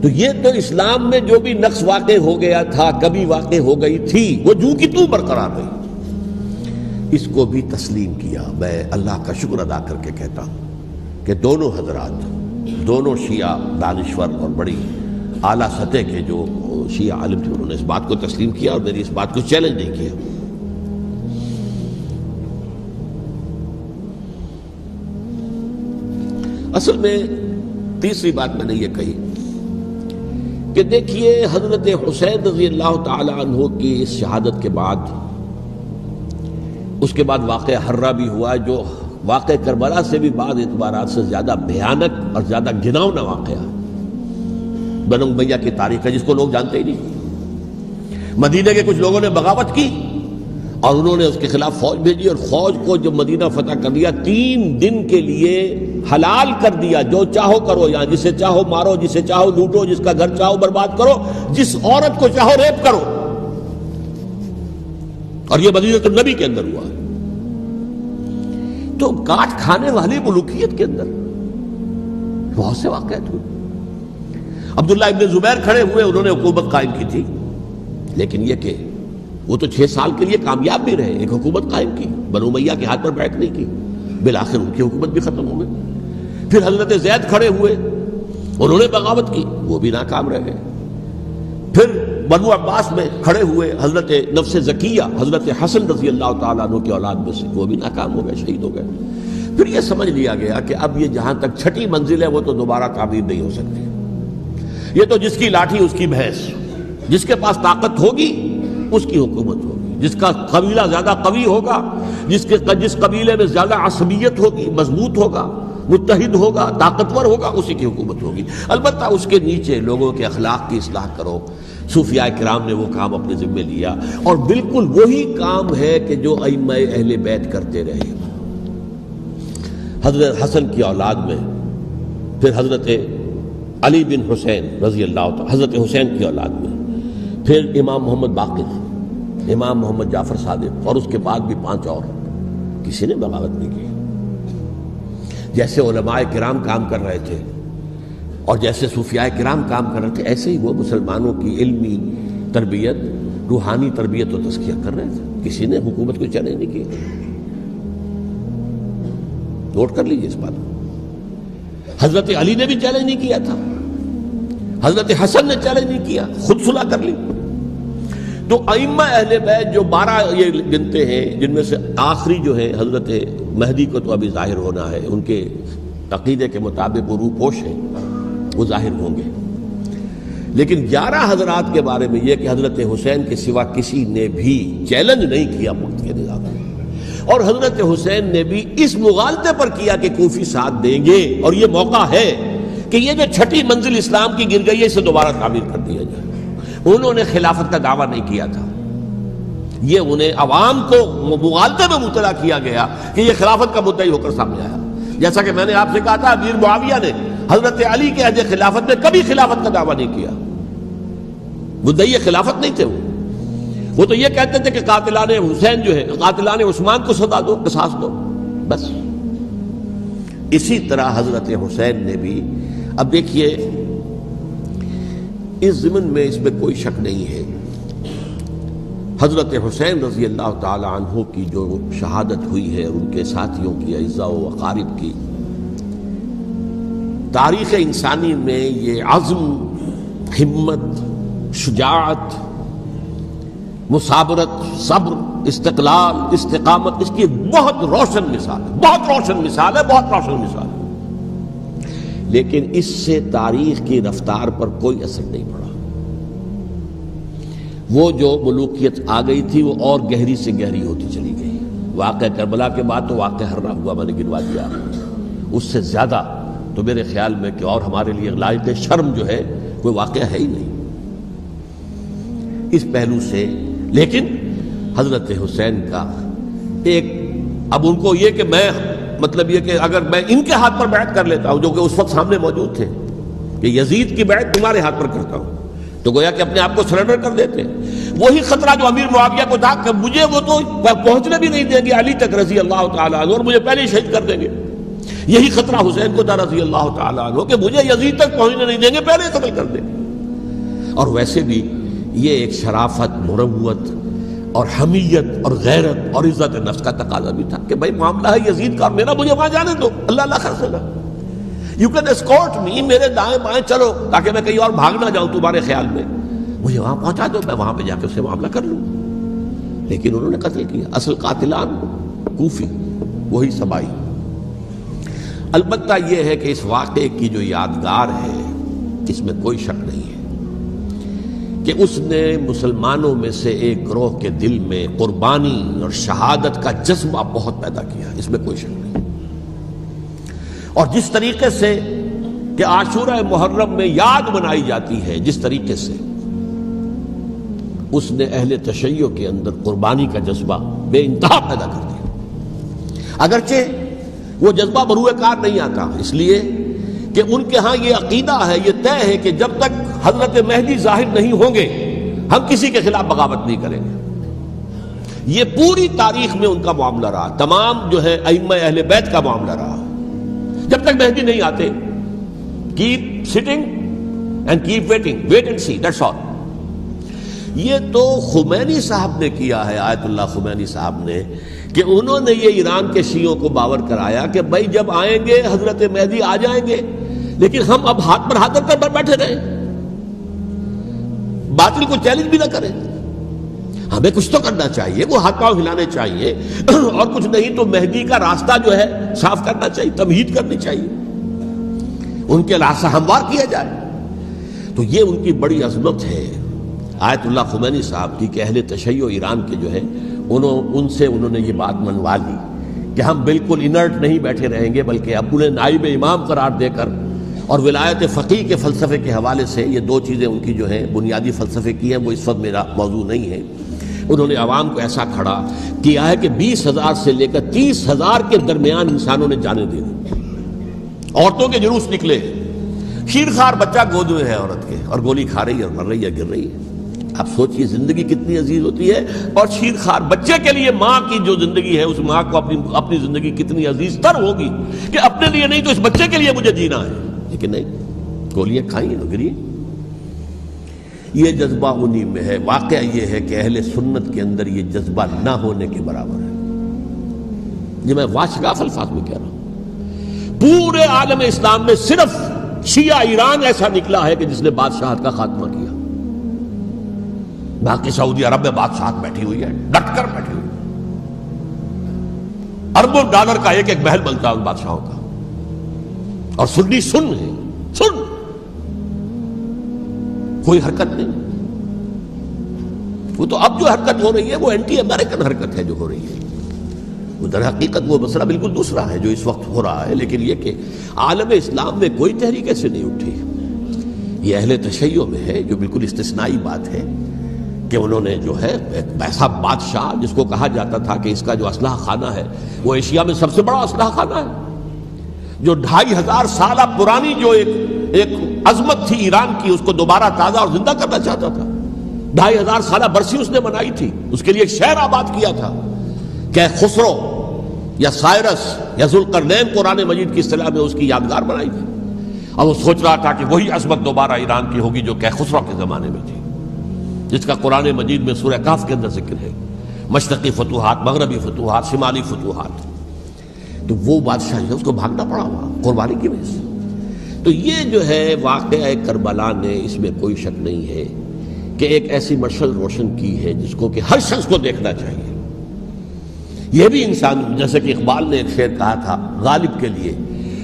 تو یہ تو اسلام میں جو بھی نقص واقع ہو گیا تھا، کبھی واقع ہو گئی تھی، وہ جو کی تو برقرار رہی، اس کو بھی تسلیم کیا۔ میں اللہ کا شکر ادا کر کے کہتا ہوں کہ دونوں حضرات، دونوں شیعہ دانشور اور بڑی اعلیٰ سطح کے جو شیعہ عالم تھے، انہوں نے اس بات کو تسلیم کیا اور میری اس بات کو چیلنج نہیں کیا۔ اصل میں تیسری بات میں نے یہ کہی کہ دیکھیے حضرت حسین رضی اللہ تعالی عنہ کی اس شہادت کے بعد، اس کے بعد واقعہ حرہ بھی ہوا، جو واقع کربلا سے بھی بعض اعتبارات سے زیادہ بھیانک اور زیادہ گھناؤنا واقعہ بنو امیہ کی تاریخ ہے، جس کو لوگ جانتے ہی نہیں۔ مدینہ کے کچھ لوگوں نے بغاوت کی اور انہوں نے اس کے خلاف فوج بھیجی، اور فوج کو جب مدینہ فتح کر دیا، 3 دن کے لیے حلال کر دیا، جو چاہو کرو، یہاں جسے چاہو مارو، جسے چاہو لوٹو، جس کا گھر چاہو برباد کرو، جس عورت کو چاہو ریپ کرو، اور یہ مدینہ النبی کے اندر ہوا۔ تو کاٹ کھانے والی ملوکیت کے اندر بہت سے واقعات ہوئے۔ عبداللہ ابن زبیر کھڑے ہوئے، انہوں نے حکومت قائم کی تھی، لیکن یہ کہ وہ تو 6 سال کے لیے کامیاب بھی رہے، ایک حکومت قائم کی، بنو امیہ کے ہاتھ پر بیعت نہیں کی، بالآخر ان کی حکومت بھی ختم ہو گئی۔ پھر حضرت زید کھڑے ہوئے، انہوں نے بغاوت کی، وہ بھی ناکام رہ گئے۔ پھر بنو عباس میں کھڑے ہوئے حضرت نفس زکیہ حضرت حسن رضی اللہ تعالیٰ عنہ کی اولاد میں سے، وہ بھی ناکام ہو گئے، شہید ہو گئے۔ پھر یہ سمجھ لیا گیا کہ اب یہ جہاں تک چھٹی منزل ہے وہ تو دوبارہ تعمیر نہیں ہو سکتی، یہ تو جس کی لاٹھی اس کی بھینس، جس کے پاس طاقت ہوگی اس کی حکومت ہوگی، جس کا قبیلہ زیادہ قوی ہوگا، جس قبیلے میں زیادہ عصبیت ہوگی، مضبوط ہوگا، متحد ہوگا، طاقتور ہوگا، اسی کی حکومت ہوگی۔ البتہ اس کے نیچے لوگوں کے اخلاق کی اصلاح کرو۔ صوفیاء کرام نے وہ کام اپنے ذمے لیا، اور بالکل وہی کام ہے کہ جو ائمہ اہل بیت کرتے رہے۔ حضرت حسن کی اولاد میں پھر حضرت علی بن حسین رضی اللہ تعالی، حضرت حسین کی اولاد میں پھر امام محمد باقر، امام محمد جعفر صادق، اور اس کے بعد بھی 5 اور، کسی نے بغاوت نہیں کی۔ جیسے علماء کرام کام کر رہے تھے اور جیسے صوفیاء کرام کام کر رہے تھے، ایسے ہی وہ مسلمانوں کی علمی تربیت، روحانی تربیت و تزکیہ کر رہے تھے، کسی نے حکومت کو چیلنج نہیں کیا۔ نوٹ کر لیجیے اس بات کو۔ حضرت علی نے بھی چیلنج نہیں کیا تھا، حضرت حسن نے چیلنج نہیں کیا، خود صلح کر لی۔ تو ائمہ اہل بیت جو 12 یہ گنتے ہیں، جن میں سے آخری جو ہے حضرت مہدی کو تو ابھی ظاہر ہونا ہے، ان کے عقیدے کے مطابق وہ روح پوش ہیں، وہ ظاہر ہوں گے۔ لیکن 11 حضرات کے بارے میں یہ کہ حضرت حسین کے سوا کسی نے بھی چیلنج نہیں کیا ملک کے نظام میں، اور حضرت حسین نے بھی اس مغالطے پر کیا کہ کوفی ساتھ دیں گے، اور یہ موقع ہے کہ یہ جو چھٹی منزل اسلام کی گر گئی ہے اسے دوبارہ تعمیر کر دیا جائے۔ انہوں نے خلافت کا دعویٰ نہیں کیا تھا، یہ انہیں عوام کو مغالطے میں مبتلا کیا گیا کہ یہ خلافت کا مدعی ہو کر سامنے آیا۔ جیسا کہ میں نے آپ سے کہا تھا، امیر معاویہ نے حضرت علی کے عہد خلافت میں کبھی خلافت کا دعویٰ نہیں کیا، مدعی خلافت نہیں تھے وہ تو یہ کہتے تھے کہ قاتلان حسین جو ہے، قاتلان عثمان کو سزا دو، قصاص دو، بس۔ اسی طرح حضرت حسین نے بھی، اب دیکھیے اس ضمن میں اس میں کوئی شک نہیں ہے، حضرت حسین رضی اللہ تعالی عنہ کی جو شہادت ہوئی ہے، ان کے ساتھیوں کی، اعزاء و اقارب کی، تاریخ انسانی میں یہ عزم، ہمت، شجاعت، مثابرت، صبر، استقلال، استقامت، اس کی بہت روشن مثال ہے، بہت روشن مثال ہے، بہت روشن مثال ہے۔ لیکن اس سے تاریخ کی رفتار پر کوئی اثر نہیں پڑا۔ وہ جو ملوکیت آ گئی تھی وہ اور گہری سے گہری ہوتی چلی گئی۔ واقعہ کربلا کے بعد تو واقعہ ہررا ہوا میں نے گنوا دیا، اس سے زیادہ تو میرے خیال میں کہ اور ہمارے لیے لائق شرم جو ہے کوئی واقعہ ہے ہی نہیں اس پہلو سے۔ لیکن حضرت حسین کا ایک، اب ان کو یہ کہ میں، مطلب یہ کہ اگر میں ان کے ہاتھ پر بیعت کر لیتا ہوں، جو کہ اس وقت سامنے موجود تھے، کہ یزید کی بیعت تمہارے ہاتھ پر کرتا ہوں، تو گویا کہ اپنے آپ کو سرنڈر کر دیتے۔ وہی خطرہ جو امیر معاویہ کو تھا کہ مجھے وہ تو پہنچنے بھی نہیں دیں گے علی تک رضی اللہ تعالیٰ عنہ، اور مجھے پہلے ہی شہید کر دیں گے، یہی خطرہ حسین کو تھا رضی اللہ تعالیٰ عنہ کہ مجھے یزید تک پہنچنے نہیں دیں گے، پہلے قتل کر دیں گے۔ اور ویسے بھی یہ ایک شرافت، مروت اور حمیت اور غیرت اور عزت نفس کا تقاضا بھی تھا کہ بھائی معاملہ ہے یزید کا، میرا مجھے وہاں جانے دو، اللہ اللہ خرچہ، یو کین اسکورٹ می، میرے دائیں بائیں چلو تاکہ میں کہیں اور بھاگ نہ جاؤں تمہارے خیال میں، مجھے وہاں پہنچا دو، میں وہاں پہ جا کے اس سے معاملہ کر لوں۔ لیکن انہوں نے قتل کیا، اصل قاتلان کوفی، وہی سبائی۔ البتہ یہ ہے کہ اس واقعے کی جو یادگار ہے اس میں کوئی شک نہیں ہے کہ اس نے مسلمانوں میں سے ایک گروہ کے دل میں قربانی اور شہادت کا جذبہ بہت پیدا کیا، اس میں کوئی شک نہیں۔ اور جس طریقے سے کہ عاشورہ محرم میں یاد منائی جاتی ہے، جس طریقے سے اس نے اہل تشیع کے اندر قربانی کا جذبہ بے انتہا پیدا کر دیا، اگرچہ وہ جذبہ بروئے کار نہیں آتا، اس لیے کہ ان کے ہاں یہ عقیدہ ہے، یہ طے ہے کہ جب تک حضرت مہدی ظاہر نہیں ہوں گے ہم کسی کے خلاف بغاوت نہیں کریں گے۔ یہ پوری تاریخ میں ان کا معاملہ رہا، تمام جو ہے ائمہ اہل بیت کا معاملہ رہا، جب تک مہدی نہیں آتے keep sitting and keep waiting, wait and see, that's all. یہ تو خمینی صاحب نے کیا ہے، آیت اللہ خمینی صاحب نے، کہ انہوں نے یہ ایران کے شیعوں کو باور کرایا کہ بھائی جب آئیں گے حضرت مہدی آ جائیں گے، لیکن ہم اب ہاتھ پر ہاتھ کر بیٹھے رہیں، باطل کو چیلنج بھی نہ کریں، ہمیں کچھ تو کرنا چاہیے، وہ ہاتھ پاؤں ہلانے چاہیے، اور کچھ نہیں تو مہدی کا راستہ جو ہے صاف کرنا چاہیے، تمہید کرنی چاہیے، ان کے راستہ ہموار کیا جائے۔ تو یہ ان کی بڑی عظمت ہے آیت اللہ خمینی صاحب کی کہ اہل تشیع ایران کے جو ہے ان سے انہوں نے یہ بات منوا لی کہ ہم بالکل انرٹ نہیں بیٹھے رہیں گے، بلکہ اب انہیں نائب امام قرار دے کر اور ولایت فقیہ کے فلسفے کے حوالے سے، یہ دو چیزیں ان کی جو ہیں بنیادی فلسفے کی ہیں، وہ اس وقت میرا موضوع نہیں ہے، انہوں نے عوام کو ایسا کھڑا کیا ہے کہ 20,000 سے لے کر 30,000 کے درمیان انسانوں نے جانیں دے دی، عورتوں کے جلوس نکلے، شیرخوار بچہ گود میں ہے عورت کے اور گولی کھا رہی ہے اور مر رہی ہے، گر رہی ہے۔ آپ سوچئے زندگی کتنی عزیز ہوتی ہے، اور شیرخوار بچے کے لیے ماں کی جو زندگی ہے، اس ماں کو اپنی زندگی کتنی عزیز تر ہوگی کہ اپنے لیے نہیں تو اس بچے کے لیے مجھے جینا ہے، لیکن نہیں، گولیاں کھائیں اور گری۔ یہ جذبہ انہی میں ہے۔ واقعہ یہ ہے کہ اہل سنت کے اندر یہ جذبہ نہ ہونے کے برابر ہے، یہ میں واشگاف الفاظ میں کہہ رہا ہوں۔ پورے عالم اسلام میں صرف شیعہ ایران ایسا نکلا ہے کہ جس نے بادشاہت کا خاتمہ کیا، باقی سعودی عرب میں بادشاہت بیٹھی ہوئی ہے، ڈٹ کر بیٹھی ہوئی، اربوں ڈالر کا ایک ایک محل بنتا ہے ان بادشاہوں کا، اور سنی سن ہے، سن، کوئی حرکت نہیں۔ وہ تو اب جو حرکت ہو رہی ہے وہ اینٹی امریکن حرکت ہے جو ہو رہی ہے، وہ در حقیقت وہ مسئلہ بالکل دوسرا ہے جو اس وقت ہو رہا ہے، لیکن یہ کہ عالم اسلام میں کوئی تحریک ایسے نہیں اٹھی۔ یہ اہل تشیع میں ہے جو بالکل استثنائی بات ہے کہ انہوں نے جو ہے ایک ایسا بادشاہ جس کو کہا جاتا تھا کہ اس کا جو اسلحہ خانہ ہے وہ ایشیا میں سب سے بڑا اسلحہ خانہ ہے، جو 2500 سالہ پرانی جو ایک عظمت تھی ایران کی، اس کو دوبارہ تازہ اور زندہ کرنا چاہتا تھا۔ 2500 سالہ برسی اس نے منائی تھی، اس کے لیے ایک شہر آباد کیا تھا کہ خسرو یا سائرس یا ذوالقرنین قرآن مجید کی اصطلاح میں اس کی یادگار بنائی تھی، اور وہ سوچ رہا تھا کہ وہی عظمت دوبارہ ایران کی ہوگی جو کہ خسرو کے زمانے میں تھی، جس کا قرآن مجید میں سورہ کہف کے اندر ذکر ہے، مشرقی فتوحات، مغربی فتوحات، شمالی فتوحات۔ تو وہ بادشاہ جو ہے اس کو بھاگنا پڑا ہوا قربانی کی وجہ سے۔ تو یہ جو ہے واقعہ کربلا نے، اس میں کوئی شک نہیں ہے کہ ایک ایسی مشعل روشن کی ہے جس کو کہ ہر شخص کو دیکھنا چاہیے۔ یہ بھی انسان، جیسے کہ اقبال نے ایک شعر کہا تھا غالب کے لیے،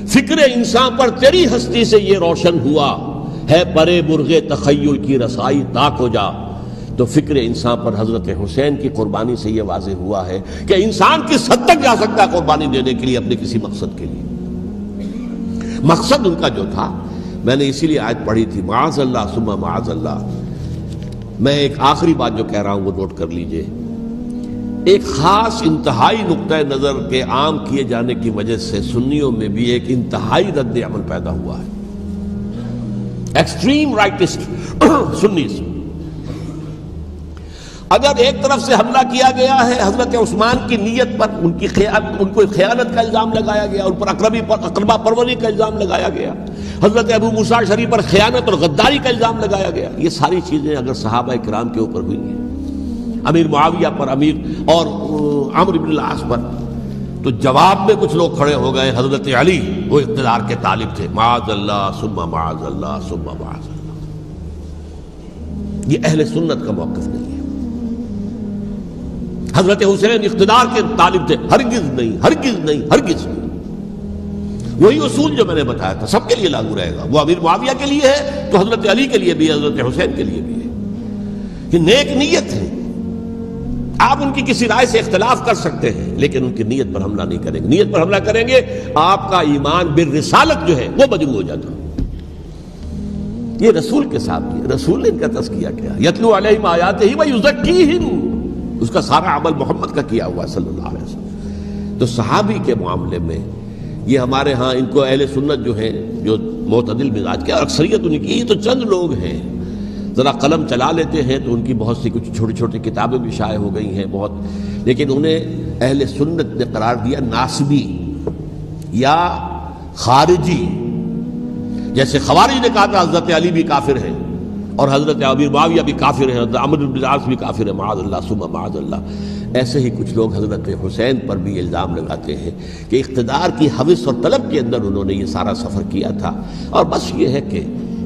فکر انسان پر تیری ہستی سے یہ روشن ہوا ہے، پرے مرغ تخیل کی رسائی تاک ہو جا۔ تو فکر انسان پر حضرت حسین کی قربانی سے یہ واضح ہوا ہے کہ انسان کس حد تک جا سکتا ہے قربانی دینے کے لیے اپنے کسی مقصد کے لیے۔ مقصد ان کا جو تھا، میں نے اسی لیے آیت پڑھی تھی، معاذ اللہ ثم معاذ اللہ۔ میں ایک آخری بات جو کہہ رہا ہوں وہ نوٹ کر لیجئے، ایک خاص انتہائی نقطۂ نظر کے عام کیے جانے کی وجہ سے سنیوں میں بھی ایک انتہائی رد عمل پیدا ہوا ہے، ایکسٹریم رائٹسٹ سنیز۔ اگر ایک طرف سے حملہ کیا گیا ہے حضرت عثمان کی نیت پر، ان کو خیانت کا الزام لگایا گیا، ان پر اقربا پروری کا الزام لگایا گیا، حضرت ابو موسیٰ شریف پر خیانت اور غداری کا الزام لگایا گیا، یہ ساری چیزیں اگر صحابہ کرام کے اوپر ہوئی ہیں، امیر معاویہ پر، امیر اور عمرو بن العاص پر، تو جواب میں کچھ لوگ کھڑے ہو گئے، حضرت علی وہ اقتدار کے طالب تھے، معاذ اللہ ثم معاذ اللہ ثم معاذ اللہ۔ یہ اہل سنت کا موقف نہیں ہے۔ حضرت حسین اقتدار کے طالب تھے، ہرگز نہیں، ہرگز نہیں، ہرگز نہیں۔ وہی اصول جو میں نے بتایا تھا سب کے لیے لاگو رہے گا، وہ امیر معاویہ کے لیے ہے تو حضرت علی کے لیے بھی ہے، حضرت حسین کے لیے بھی ہے۔ کہ نیک نیت ہے، آپ ان کی کسی رائے سے اختلاف کر سکتے ہیں لیکن ان کی نیت پر حملہ نہیں کریں گے۔ نیت پر حملہ کریں گے آپ کا ایمان بالرسالت جو ہے وہ بدبو ہو جاتا۔ یہ رسول کے ساتھ کیا، رسول نے ان کا تزکیہ کیا، یتلو علیہم آیاتہ ویزکیہم، اس کا سارا عمل محمد کا کیا ہوا صلی اللہ علیہ وسلم۔ تو صحابی کے معاملے میں یہ ہمارے ہاں ان کو اہل سنت جو ہیں جو معتدل مزاج کے، اکثریت ان کی، یہ تو چند لوگ ہیں، ذرا قلم چلا لیتے ہیں تو ان کی بہت سی کچھ چھوٹی چھوٹی کتابیں بھی شائع ہو گئی ہیں بہت، لیکن انہیں اہل سنت نے قرار دیا ناسبی یا خارجی۔ جیسے خوارج نے کہا تھا حضرت علی بھی کافر ہیں اور حضرت امیر معاویہ بھی کافر ہیں، حضرت عمرو بن العاص بھی کافر ہیں، معاذ اللہ ثم معاذ اللہ۔ ایسے ہی کچھ لوگ حضرت حسین پر بھی الزام لگاتے ہیں کہ اقتدار کی ہوس اور طلب کے اندر انہوں نے یہ سارا سفر کیا تھا، اور بس یہ ہے کہ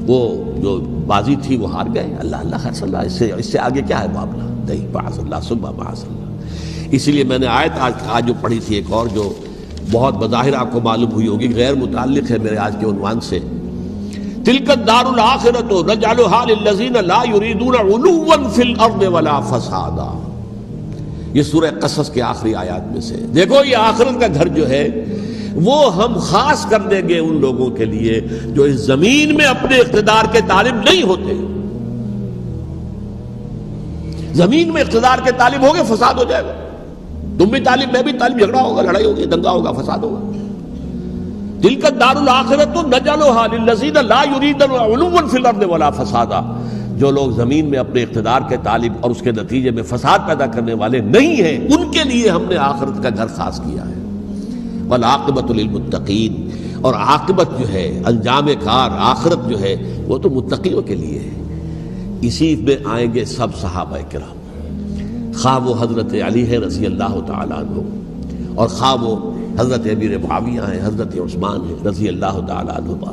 وہ جو بازی تھی وہ ہار گئے۔ اللہ اللہ خیر صلی اللہ، اس سے آگے کیا ہے معاملہ؟ نہیں، معاذ اللہ ثم معاذ اللہ۔ اسی لیے میں نے آیت آج جو پڑھی تھی ایک اور جو بہت بظاہر آپ کو معلوم ہوئی ہوگی، غیر متعلق ہے میرے آج کے عنوان سے، تلک الدار الآخرۃ نجعلھا للذین لا یریدون علوا فی الارض ولا فسادا۔ یہ سورہ قصص کے آخری آیات میں سے، دیکھو یہ آخرت کا گھر جو ہے وہ ہم خاص کر دیں گے ان لوگوں کے لیے جو اس زمین میں اپنے اقتدار کے طالب نہیں ہوتے۔ زمین میں اقتدار کے طالب ہوگے فساد ہو جائے گا، تم بھی طالب میں بھی طالب، جھگڑا ہوگا، لڑائی ہوگی، دنگا ہوگا، فساد ہوگا۔ تلک الدار الآخرۃ نجعلھا للذین لا یریدون علوا فی الارض ولا فسادا۔ جو لوگ زمین میں اپنے اقتدار کے طالب اور اس کے نتیجے میں فساد پیدا کرنے والے نہیں ہیں، ان کے لیے ہم نے آخرت کا گھر خاص کیا ہے۔ والعاقبۃ للمتقین، اور عاقبت جو ہے، انجام کار، آخرت جو ہے وہ تو متقیوں کے لیے ہے۔ اسی میں آئیں گے سب صحابہ کرام، خواہ وہ حضرت علی ہے رضی اللہ تعالیٰ عنہ، اور خواہ وہ حضرت امیر معاویہ ہیں، حضرت عثمان ہیں رضی اللہ تعالیٰ عنہما،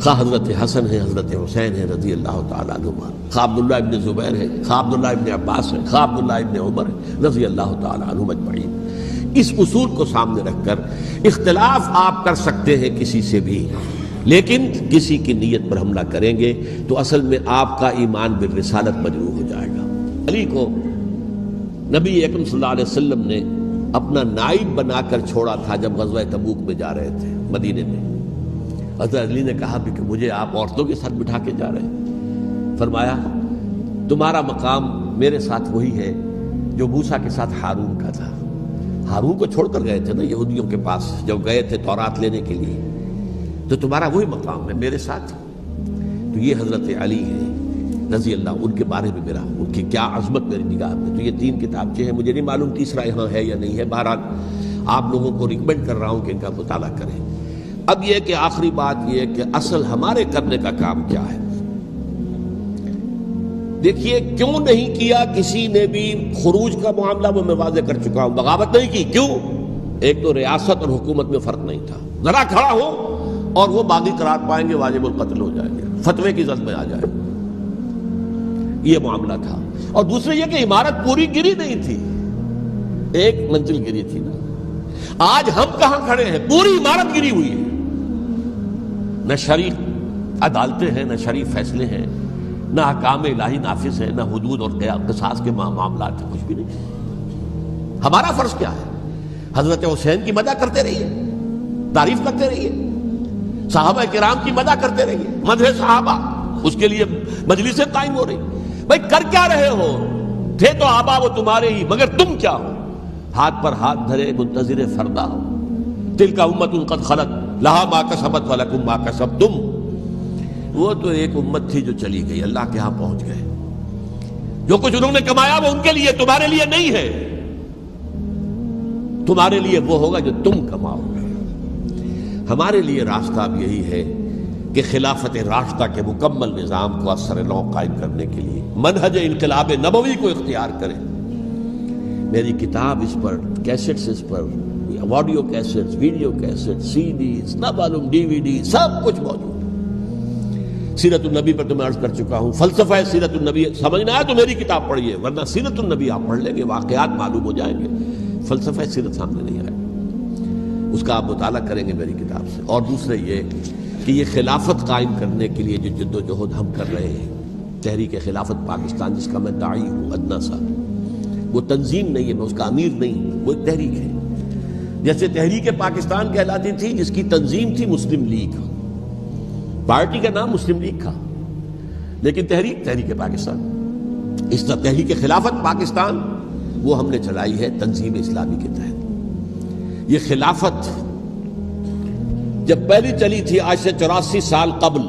خواہ حضرت حسن ہے، حضرت حسین ہے رضی اللہ تعالیٰ عنہما، خواہ عبداللہ ابن زبیر ہے، خواہ عبداللہ ابن عباس ہے، خواہ عبداللہ ابن عمر ہے رضی اللہ تعالیٰ عنہم اجمعین۔ اس اصول کو سامنے رکھ کر اختلاف آپ کر سکتے ہیں کسی سے بھی، لیکن کسی کی نیت پر حملہ کریں گے تو اصل میں آپ کا ایمان بالرسالت مجروح ہو جائے گا۔ علی کو نبی اکرم صلی اللہ علیہ وسلم نے اپنا نائب بنا کر چھوڑا تھا جب غزوہ تبوک میں جا رہے تھے مدینے میں۔ حضرت علی نے کہا بھی کہ مجھے آپ عورتوں کے ساتھ بٹھا کے جا رہے ہیں۔ فرمایا تمہارا مقام میرے ساتھ وہی ہے جو موسیٰ کے ساتھ ہارون کا تھا۔ ہارون کو چھوڑ کر گئے تھے نا یہودیوں کے پاس جب گئے تھے تورات لینے کے لیے، تو تمہارا وہی مقام ہے میرے ساتھ۔ تو یہ حضرت علی ہے رضی اللہ، ان کے بارے میں میرا، ان کی کیا عظمت میری نگاہ میں۔ تو یہ 3 کتابچے ہیں، مجھے نہیں معلوم تیسرا یہاں ہے یا نہیں ہے، بہرحال آپ لوگوں کو ریکمینڈ کر رہا ہوں کہ ان کا مطالعہ کریں۔ اب یہ کہ آخری بات یہ ہے کہ اصل ہمارے کرنے کا کام کیا ہے۔ دیکھیے کیوں نہیں کیا کسی نے بھی خروج کا معاملہ، وہ میں واضح کر چکا ہوں، بغاوت نہیں کی۔ کیوں؟ ایک تو ریاست اور حکومت میں فرق نہیں تھا، ذرا کھڑا ہو اور وہ باغی قرار پائیں گے، واجب القتل ہو جائیں گے، فتوے کی زد میں آ جائے، یہ معاملہ تھا۔ اور دوسرے یہ کہ عمارت پوری گری نہیں تھی، ایک منزل گری تھی نا۔ آج ہم کہاں کھڑے ہیں؟ پوری عمارت گری ہوئی ہے، نہ شرعی عدالتیں ہیں، نہ شرعی فیصلے ہیں، نہ احکام الہی نافذ ہے، نہ حدود اور قصاص کے معاملات ہیں، کچھ بھی نہیں۔ ہمارا فرض کیا ہے؟ حضرت حسین کی مدح کرتے رہیے، تعریف کرتے رہیے، صحابہ کرام کی مدح کرتے رہیے، مدح صحابہ، اس کے لیے مجلسیں قائم ہو رہی۔ بھائی کر کیا رہے ہو؟ تھے تو آبا وہ تمہارے ہی، مگر تم کیا ہو؟ ہاتھ پر ہاتھ دھرے منتظر فردا ہو۔ تلک امۃ قد خلت لہا ما کسبت ولکم ما کسبتم۔ وہ تو ایک امت تھی جو چلی گئی، اللہ کے ہاں پہنچ گئے، جو کچھ انہوں نے کمایا وہ ان کے لیے، تمہارے لیے نہیں ہے۔ تمہارے لیے وہ ہوگا جو تم کماؤ گے۔ ہمارے لیے راستہ اب یہی ہے کہ خلافت راشدہ کے مکمل نظام کو اثر نو قائم کرنے کے لیے منہج انقلاب نبوی کو اختیار کریں۔ میری کتاب اس پر، کیسٹس اس پر، آڈیو کیسٹس، ویڈیو کیسٹ، سی ڈیز، نہ معلوم ڈی وی ڈی، سب کچھ موجود۔ سیرت النبی پر تو میں عرض کر چکا ہوں، فلسفہ سیرت النبی سمجھنا ہے تو میری کتاب پڑھیے، ورنہ سیرت النبی آپ پڑھ لیں گے، واقعات معلوم ہو جائیں گے، فلسفہ سیرت سامنے نہیں آئے، اس کا آپ مطالعہ کریں گے میری کتاب سے۔ اور دوسرے یہ کہ یہ خلافت قائم کرنے کے لیے جو جد و جہد ہم کر رہے ہیں، تحریک خلافت پاکستان جس کا میں داعی ہوں ادنا سا، وہ تنظیم نہیں ہے، میں اس کا امیر نہیں، وہ ایک تحریک ہے۔ جیسے تحریک پاکستان کہلاتی تھی جس کی تنظیم تھی مسلم لیگ، پارٹی کا نام مسلم لیگ تھا، لیکن تحریک پاکستان، اس طرح تحریک خلافت پاکستان وہ ہم نے چلائی ہے تنظیم اسلامی کے تحت۔ یہ خلافت جب پہلی چلی تھی آج سے 84 سال قبل،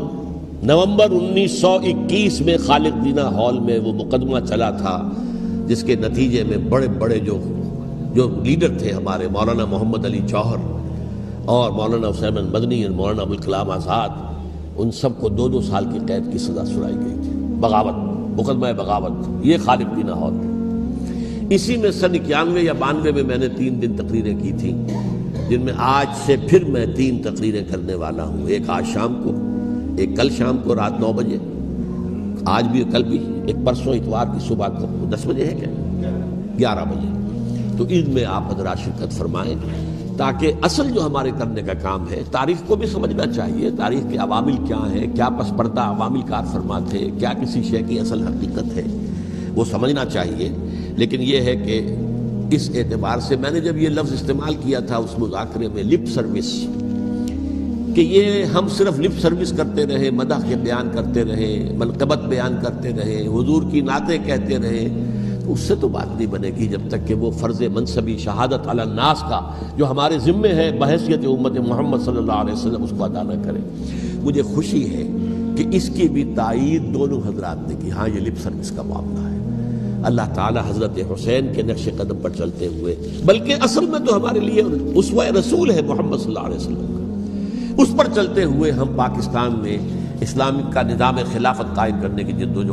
نومبر 1921 میں خالد دینا ہال میں وہ مقدمہ چلا تھا، جس کے نتیجے میں بڑے بڑے جو لیڈر تھے ہمارے، مولانا محمد علی جوہر اور مولانا حسین مدنی اور مولانا ابوالکلام آزاد، ان سب کو 2 سال کی قید کی سزا سنائی گئی تھی، بغاوت، مقدمہ بغاوت، یہ خالد دینا ہال۔ اسی میں سن 91 یا 92 میں میں نے 3 دن تقریریں کی تھیں، جن میں آج سے پھر میں 3 تقریریں کرنے والا ہوں، ایک آج شام کو، ایک کل شام کو رات 9 بجے، آج بھی کل بھی، ایک پرسوں اتوار کی صبح کو 10 بجے ہے کیا 11 بجے۔ تو ان میں آپ حضرات شرکت فرمائیں تاکہ اصل جو ہمارے کرنے کا کام ہے، تاریخ کو بھی سمجھنا چاہیے، تاریخ کے عوامل کیا ہیں، کیا پس پردہ عوامل کار فرماتے ہیں، کیا کسی شے کی اصل حقیقت ہے، وہ سمجھنا چاہیے۔ لیکن یہ ہے کہ اس اعتبار سے میں نے جب یہ لفظ استعمال کیا تھا اس مذاکرے میں، لپ سروس، کہ یہ ہم صرف لپ سروس کرتے رہے، مدح کے بیان کرتے رہے، منقبت بیان کرتے رہے، حضور کی نعتیں کہتے رہے، تو اس سے تو بات نہیں بنے گی جب تک کہ وہ فرض منصبی شہادت علی الناس کا جو ہمارے ذمے ہے بحیثیت امت محمد صلی اللہ علیہ وسلم اس کو ادا نہ کرے۔ مجھے خوشی ہے کہ اس کی بھی تائید دونوں حضرات نے کی، ہاں یہ لپ سروس کا معاملہ ہے۔ اللہ تعالی حضرت حسین کے نقش قدم پر چلتے ہوئے، بلکہ اصل میں تو ہمارے لیے اسوہ رسول ہے محمد صلی اللہ علیہ وسلم کا، اس پر چلتے ہوئے ہم پاکستان میں اسلام کا نظام خلافت قائم کرنے کی جدوجہد